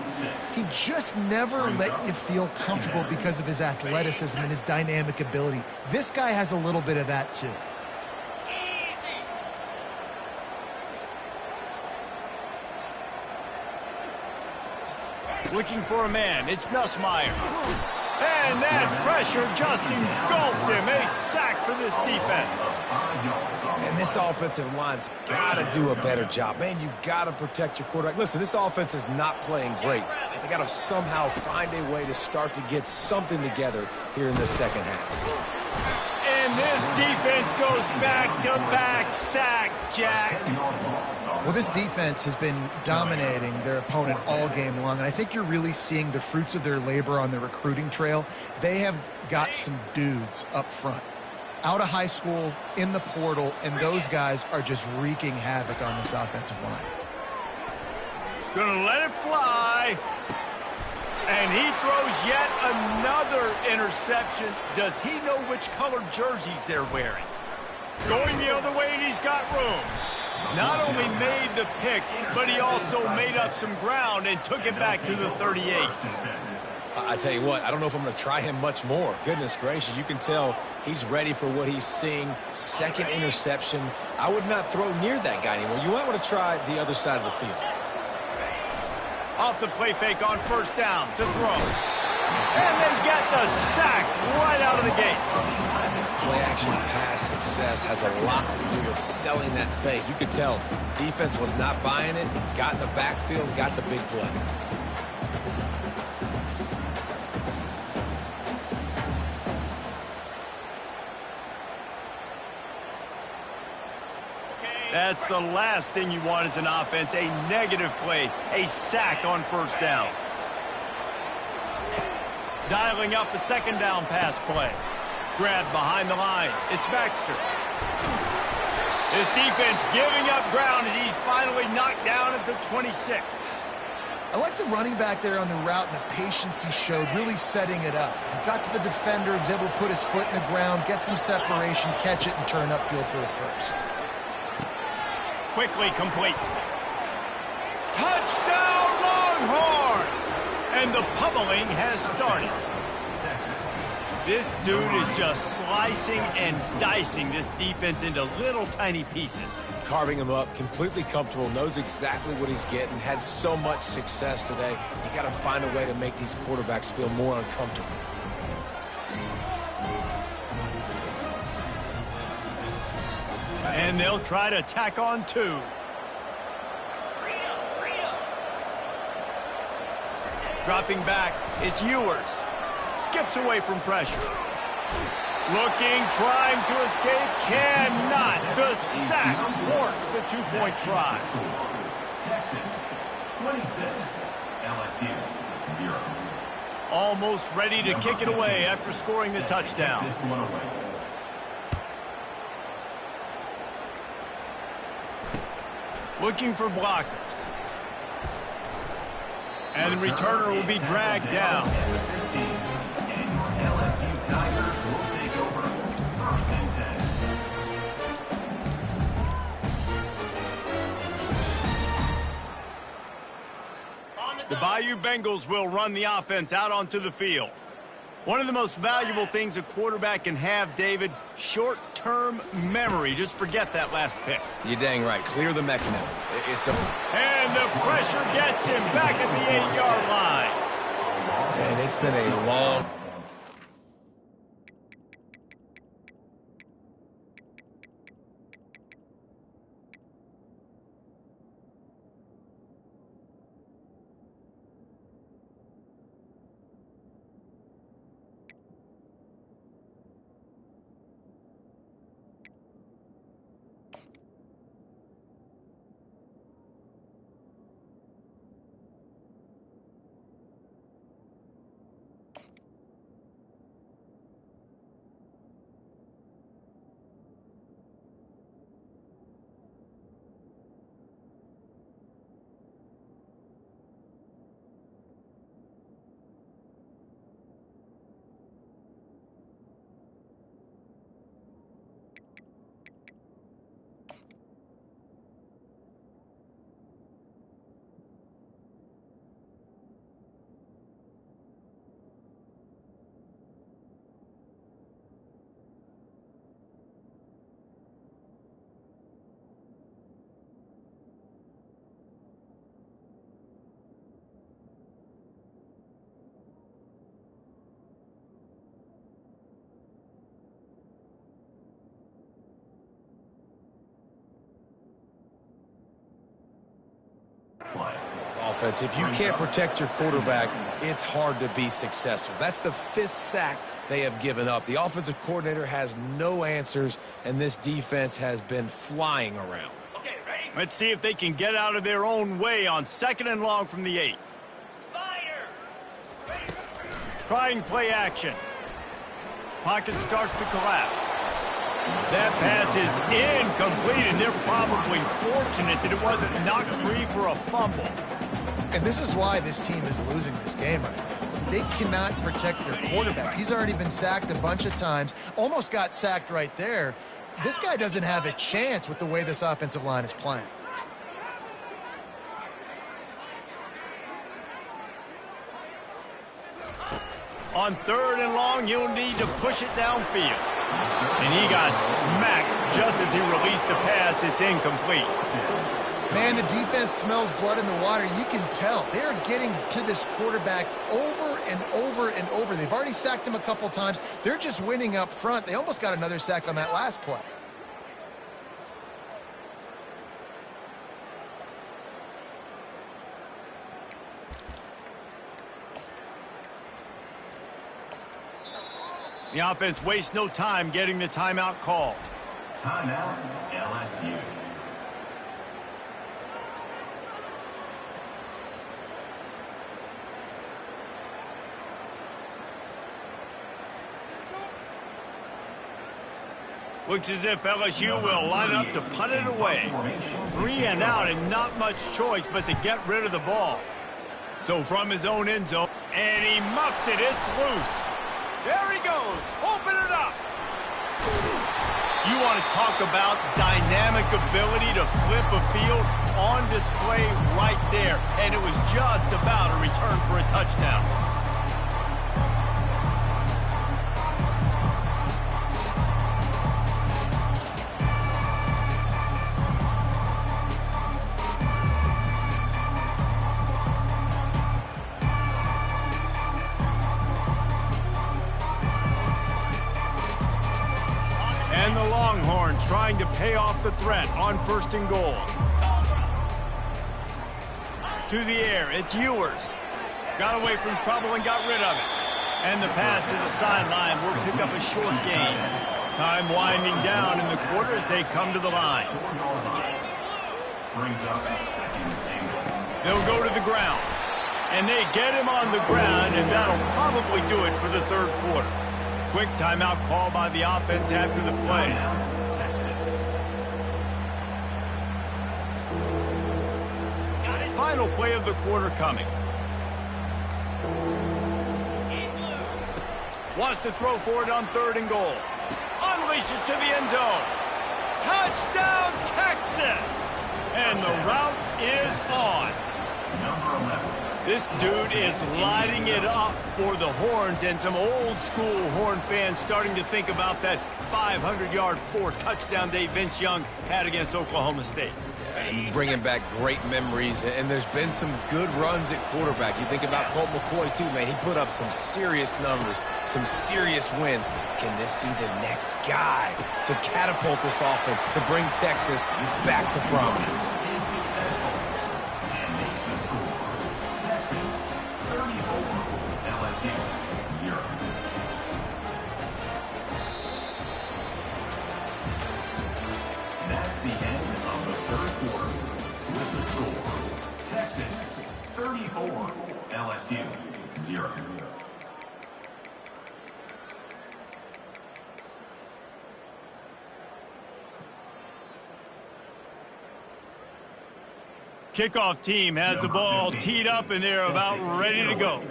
he just never let you feel comfortable because of his athleticism and his dynamic ability. This guy has a little bit of that too. Looking for a man, it's Nussmeier. And that pressure just engulfed him. A sack for this defense. And this offensive line's got to do a better job. Man, you got to protect your quarterback. Listen, this offense is not playing great. They got to somehow find a way to start to get something together here in the second half. And this defense goes back-to-back sack, Jack. Well, this defense has been dominating their opponent all game long, and I think you're really seeing the fruits of their labor on the recruiting trail. They have got some dudes up front, out of high school, in the portal, and those guys are just wreaking havoc on this offensive line. Gonna let it fly. And he throws yet another interception. Does he know which colored jerseys they're wearing? Going the other way, and he's got room. Not only made the pick, but he also made up some ground and took it back to the 38. I tell you what, I don't know if I'm going to try him much more. Goodness gracious, you can tell he's ready for what he's seeing. Second interception. I would not throw near that guy anymore. You might want to try the other side of the field. Off the play fake on first down to throw. And they get the sack right out of the gate. Play action pass success has a lot to do with selling that fake. You could tell defense was not buying it, got in the backfield, got the big play. That's the last thing you want as an offense, a negative play, a sack on first down. Dialing up a second down pass play. Grabbed behind the line. It's Baxter. His defense giving up ground as he's finally knocked down at the 26. I like the running back there on the route and the patience he showed, really setting it up. He got to the defender, was able to put his foot in the ground, get some separation, catch it, and turn upfield for the first. Quickly complete. Touchdown, Longhorns! And the pummeling has started. This dude is just slicing and dicing this defense into little tiny pieces. Carving him up, completely comfortable, knows exactly what he's getting, had so much success today. You got to find a way to make these quarterbacks feel more uncomfortable. And they'll try to tack on two. Dropping back, it's Ewers. Skips away from pressure. Looking, trying to escape, cannot. The sack warrants the two-point try. Texas 26, LSU 0. Almost ready to kick it away after scoring the touchdown. This one away. Looking for blockers. And the returner will be dragged down. LSU Tigers will take over. First and 10. The Bayou Bengals will run the offense out onto the field. One of the most valuable things a quarterback can have, David, short-term memory. Just forget that last pick. You're dang right. Clear the mechanism. It's a... And the pressure gets him back at the 8-yard line. And it's been a long... Offense. If you can't protect your quarterback, it's hard to be successful. That's the 5th sack they have given up. The offensive coordinator has no answers, and this defense has been flying around. Okay, ready? Let's see if they can get out of their own way on 2nd and long from the 8. Spider! Trying play action. Pocket starts to collapse. That pass is incomplete, and they're probably fortunate that it wasn't knocked free for a fumble. And this is why this team is losing this game right now. They cannot protect their quarterback. He's already been sacked a bunch of times, almost got sacked right there. This guy doesn't have a chance with the way this offensive line is playing. On 3rd and long, you'll need to push it downfield. And he got smacked just as he released the pass. It's incomplete. Man, the defense smells blood in the water. You can tell. They're getting to this quarterback over and over and over. They've already sacked him a couple times. They're just winning up front. They almost got another sack on that last play. The offense wastes no time getting the timeout call. Timeout, LSU. Looks as if LSU will line up to punt it away. 3 and out and not much choice but to get rid of the ball. So from his own end zone, and he muffs it. It's loose. There he goes. Open it up. You want to talk about dynamic ability to flip a field on display right there. And it was just about a return for a touchdown. And the Longhorns trying to pay off the threat on 1st and goal. To the air, it's Ewers. Got away from trouble and got rid of it. And the pass to the sideline will pick up a short gain. Time winding down in the quarter as they come to the line. They'll go to the ground. And they get him on the ground, and that'll probably do it for the 3rd quarter. Quick timeout call by the offense after the play. Final play of the quarter coming. Wants to throw for it on 3rd and goal. Unleashes to the end zone. Touchdown, Texas! And the route is on. Number 11. This dude is lighting it up for the Horns, and some old-school Horn fans starting to think about that 500-yard 4-touchdown day Vince Young had against Oklahoma State. Bringing back great memories, and there's been some good runs at quarterback. You think about Colt McCoy, too, man. He put up some serious numbers, some serious wins. Can this be the next guy to catapult this offense, to bring Texas back to prominence? That's the end of the 3rd quarter with the score. Texas 34, LSU 0. Kickoff team has the ball teed up, and they're about ready to go.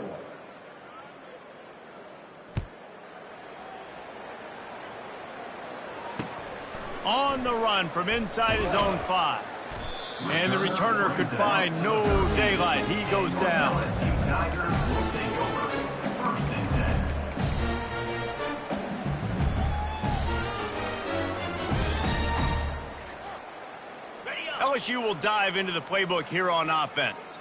On the run from inside his own 5. And the returner could find no daylight. He goes down. LSU Tigers will take over 1st and 10. LSU will dive into the playbook here on offense.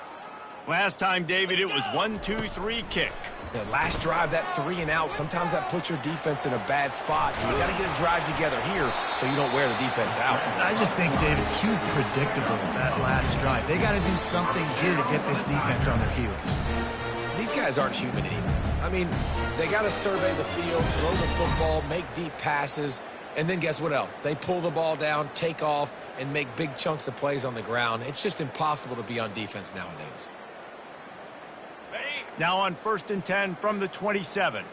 Last time, David, it was 1-2-3 kick. The last drive, that 3 and out, sometimes that puts your defense in a bad spot. You got to get a drive together here so you don't wear the defense out. I just think, David, too predictable, that last drive. They got to do something here to get this defense on their heels. These guys aren't human anymore. I mean, they got to survey the field, throw the football, make deep passes, and then guess what else? They pull the ball down, take off, and make big chunks of plays on the ground. It's just impossible to be on defense nowadays. Now on 1st and 10 from the 27.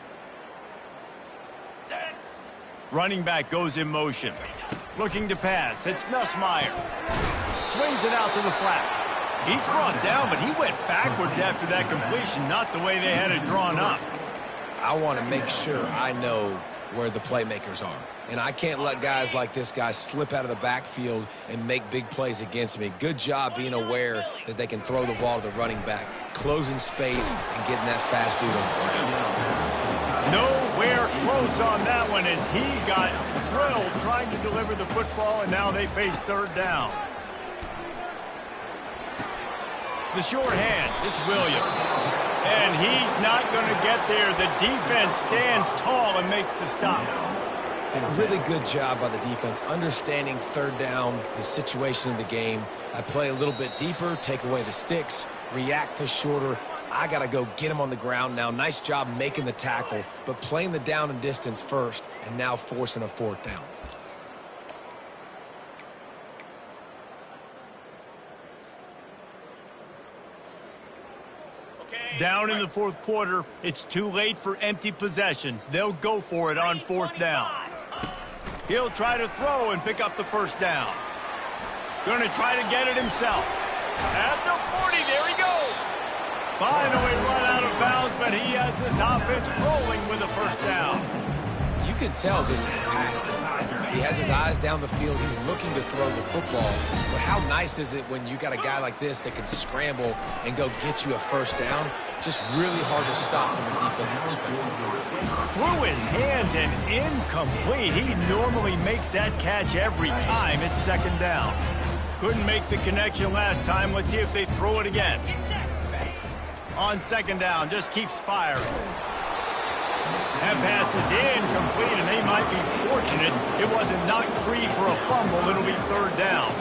Running back goes in motion. Looking to pass. It's Nussmeier. Swings it out to the flat. He's brought down, but he went backwards after that completion, not the way they had it drawn up. I want to make sure I know where the playmakers are. And I can't let guys like this guy slip out of the backfield and make big plays against me. Good job being aware that they can throw the ball to the running back, closing space and getting that fast dude on the ground. Nowhere close on that one as he got drilled trying to deliver the football, and now they face third down. The short hands, it's Williams. And he's not going to get there. The defense stands tall and makes the stop. A really good job by the defense, understanding third down, the situation of the game. I play a little bit deeper, take away the sticks, react to shorter. I got to go get him on the ground now. Nice job making the tackle, but playing the down and distance first, and now forcing a fourth down. Down in the fourth quarter, it's too late for empty possessions. They'll go for it on fourth down. He'll try to throw and pick up the first down. Going to try to get it himself. At the 40, there he goes. Finally run out of bounds, but he has this offense rolling with a first down. You can tell this is a pass play. He has his eyes down the field. He's looking to throw the football. But how nice is it when you got a guy like this that can scramble and go get you a first down? Just really hard to stop from a defensive perspective. Through his hands and incomplete. He normally makes that catch every time. It's second down. Couldn't make the connection last time. Let's see if they throw it again. On second down, just keeps firing. That pass is incomplete, and they might be fortunate it wasn't knocked free for a fumble. It'll be third down.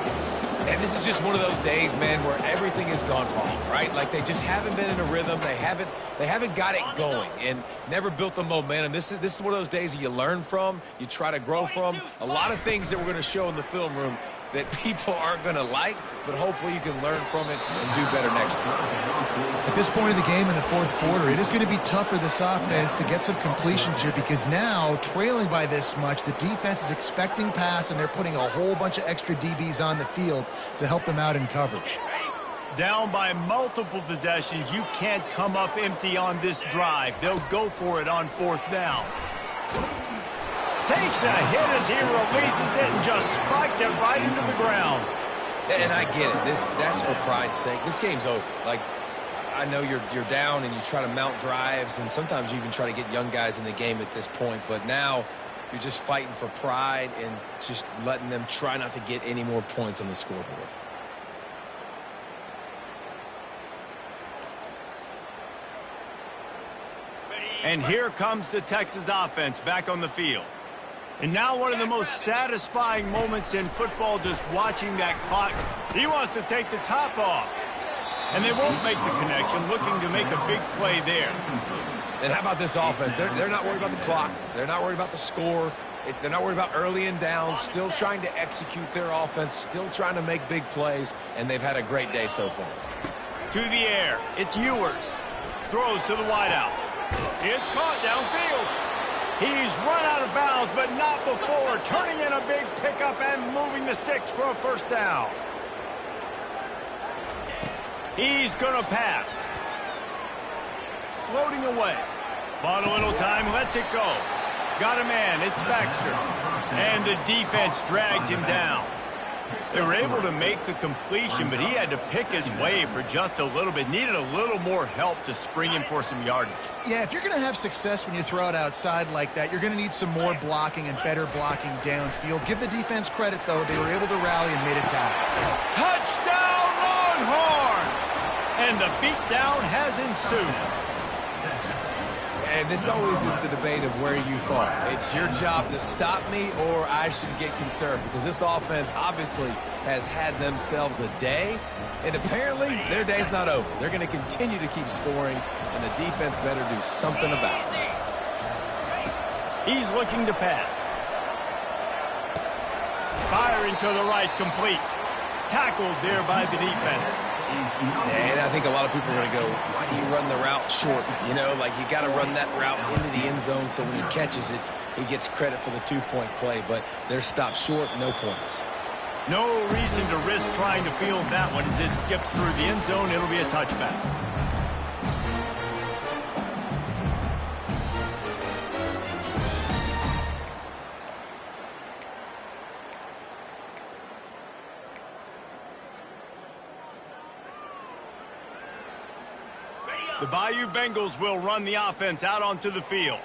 And this is just one of those days, man, where everything has gone wrong, right? Like they just haven't been in a rhythm. They haven't got it going and never built the momentum. This is one of those days that you learn from, you try to grow from. A lot of things that we're going to show in the film room that people aren't going to like, but hopefully you can learn from it and do better next time. At this point in the game in the fourth quarter, it is going to be tough for this offense to get some completions here because now, trailing by this much, the defense is expecting pass, and they're putting a whole bunch of extra DBs on the field to help them out in coverage. Down by multiple possessions, you can't come up empty on this drive. They'll go for it on fourth down. Takes a hit as he releases it and just spiked it right into the ground. And I get it. That's for pride's sake. This game's over. Like, I know you're down and you try to mount drives, and sometimes you even try to get young guys in the game at this point. But now you're just fighting for pride and just letting them try not to get any more points on the scoreboard. And here comes the Texas offense back on the field. And now one of the most satisfying moments in football, just watching that clock. He wants to take the top off. And they won't make the connection, looking to make a big play there. And how about this offense? They're not worried about the clock. They're not worried about the score. They're not worried about early and down. Still trying to execute their offense. Still trying to make big plays. And they've had a great day so far. To the air. It's Ewers. Throws to the wideout. It's caught downfield. He's run out of bounds, but not before. Turning in a big pickup and moving the sticks for a first down. He's going to pass. Floating away. Bought a little time, lets it go. Got a man, it's Baxter. And the defense drags him down. They were able to make the completion, but he had to pick his way for just a little bit. Needed a little more help to spring him for some yardage. Yeah, if you're going to have success when you throw it outside like that, you're going to need some more blocking and better blocking downfield. Give the defense credit, though. They were able to rally and made a tackle. Touchdown, Longhorns! And the beatdown has ensued. And this always is the debate of where you fall. It's your job to stop me, or I should get conserved, because this offense obviously has had themselves a day, and apparently their day's not over. They're going to continue to keep scoring, and the defense better do something about it. He's looking to pass. Firing to the right, complete. Tackled there by the defense. And I think a lot of people are going to go, why do you run the route short? You know, like you got to run that route into the end zone so when he catches it, he gets credit for the two-point play. But they're stopped short, no points. No reason to risk trying to field that one. As it skips through the end zone, it'll be a touchback. The Bayou Bengals will run the offense out onto the field.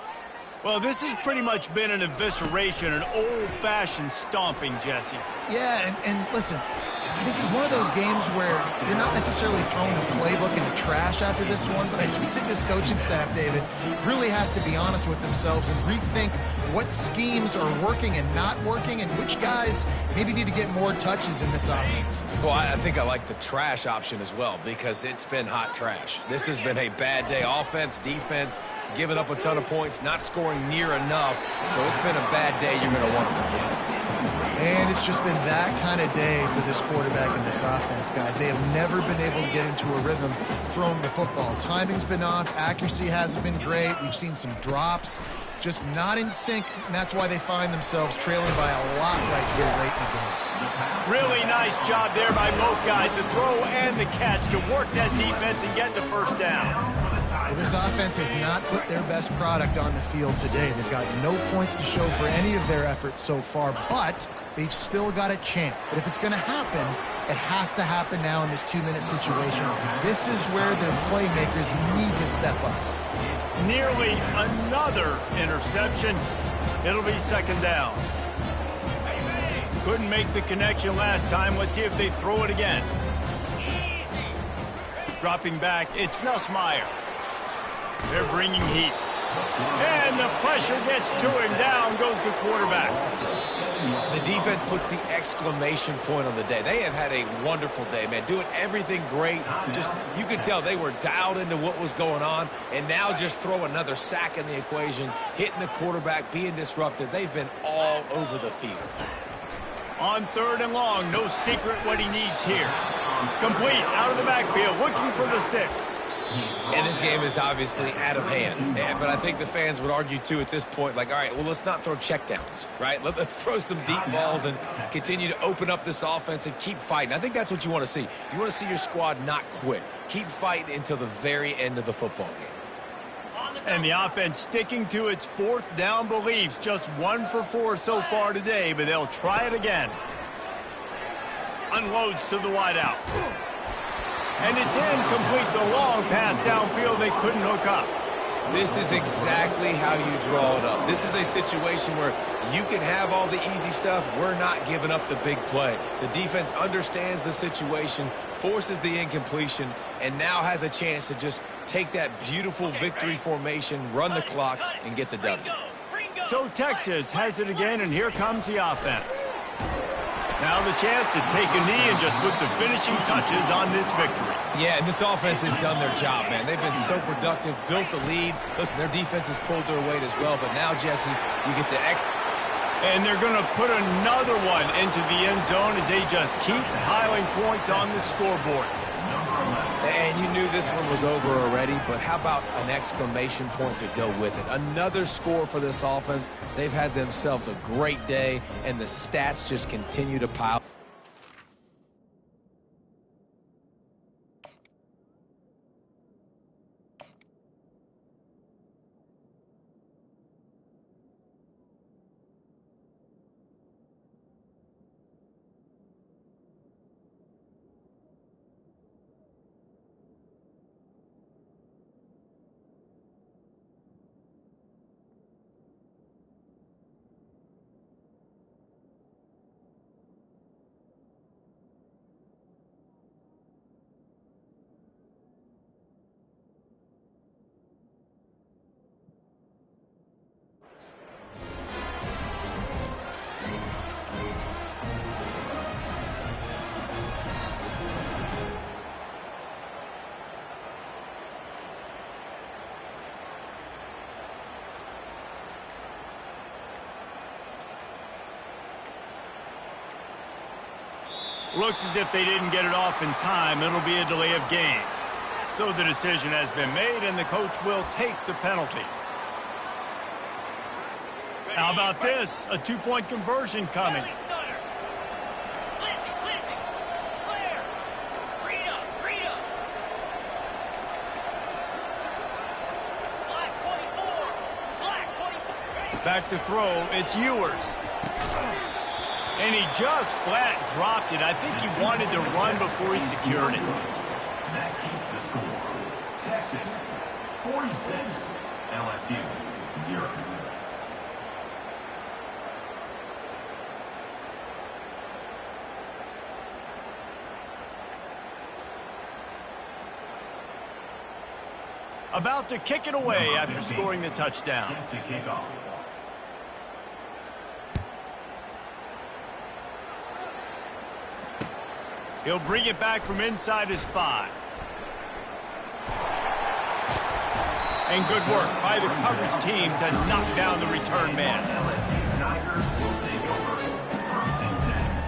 Well, this has pretty much been an evisceration, an old-fashioned stomping, Jesse. Yeah, and listen, this is one of those games where you're not necessarily throwing the playbook in the trash after this one, but I do think this coaching staff, David, really has to be honest with themselves and rethink what schemes are working and not working and which guys maybe need to get more touches in this offense. Well, I think I like the trash option as well because it's been hot trash. This has been a bad day. Offense, defense, giving up a ton of points, not scoring near enough. So it's been a bad day you're going to want to forget. And it's just been that kind of day for this quarterback and this offense, guys. They have never been able to get into a rhythm throwing the football. Timing's been off. Accuracy hasn't been great. We've seen some drops. Just not in sync, and that's why they find themselves trailing by a lot right here late in the game. Really nice job there by both guys, the throw and the catch, to work that defense and get the first down. Well, this offense has not put their best product on the field today. They've got no points to show for any of their efforts so far, but they've still got a chance. But if it's going to happen, it has to happen now in this 2-minute situation. This is where their playmakers need to step up. Nearly another interception. It'll be second down. Couldn't make the connection last time. Let's see if they throw it again. Dropping back, it's Nussmeier. They're bringing heat. And the pressure gets to him. Down goes the quarterback. The defense puts the exclamation point on the day. They have had a wonderful day, man. Doing everything great. Just, you could tell they were dialed into what was going on. And now just throw another sack in the equation, hitting the quarterback, being disrupted. They've been all over the field. On 3rd and long, no secret what he needs here. Complete, out of the backfield, looking for the sticks. And this game is obviously out of hand. But I think the fans would argue, too, at this point, like, all right, well, let's not throw checkdowns, right? Let's throw some deep balls and continue to open up this offense and keep fighting. I think that's what you want to see. You want to see your squad not quit. Keep fighting until the very end of the football game. And the offense sticking to its 4th down beliefs. Just 1 for 4 so far today, but they'll try it again. Unloads to the wideout. And it's incomplete. The long pass downfield they couldn't hook up. This is exactly how you draw it up. This is a situation where you can have all the easy stuff. We're not giving up the big play. The defense understands the situation, forces the incompletion, and now has a chance to just take that beautiful victory formation, run the clock, and get the W. So Texas has it again, and here comes the offense. Now the chance to take a knee and just put the finishing touches on this victory. Yeah, and this offense has done their job, man. They've been so productive, built the lead. Listen, their defense has pulled their weight as well, but now, Jesse, you get to and they're going to put another one into the end zone as they just keep piling points on the scoreboard. And you knew this one was over already, but how about an exclamation point to go with it? Another score for this offense. They've had themselves a great day, and the stats just continue to pile. Looks as if they didn't get it off in time. It'll be a delay of game. So the decision has been made, and the coach will take the penalty. How about this? A 2-point conversion coming. Back to throw. It's Ewers. And he just flat dropped it. I think he wanted to run before he secured it. That keeps the score. Texas 46, LSU 0. About to kick it away after scoring the touchdown. Set to kick off. He'll bring it back from inside his 5. And good work by the coverage team to knock down the return man. LSU Tigers will take over. First and 10.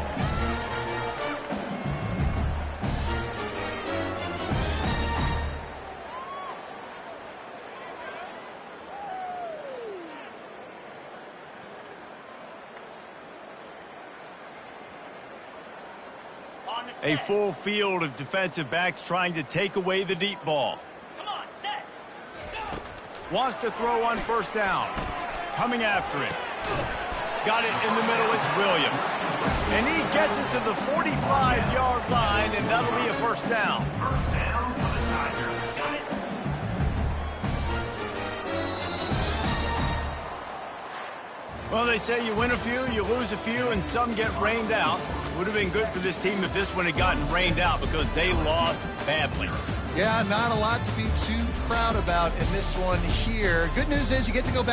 A full field of defensive backs trying to take away the deep ball. Come on, set. Go. Wants to throw on first down. Coming after it. Got it in the middle. It's Williams. And he gets it to the 45-yard line, and that'll be a first down. First down for the Tigers. Got it. Well, they say you win a few, you lose a few, and some get rained out. Would have been good for this team if this one had gotten rained out because they lost badly. Yeah, not a lot to be too proud about in this one here. Good news is you get to go back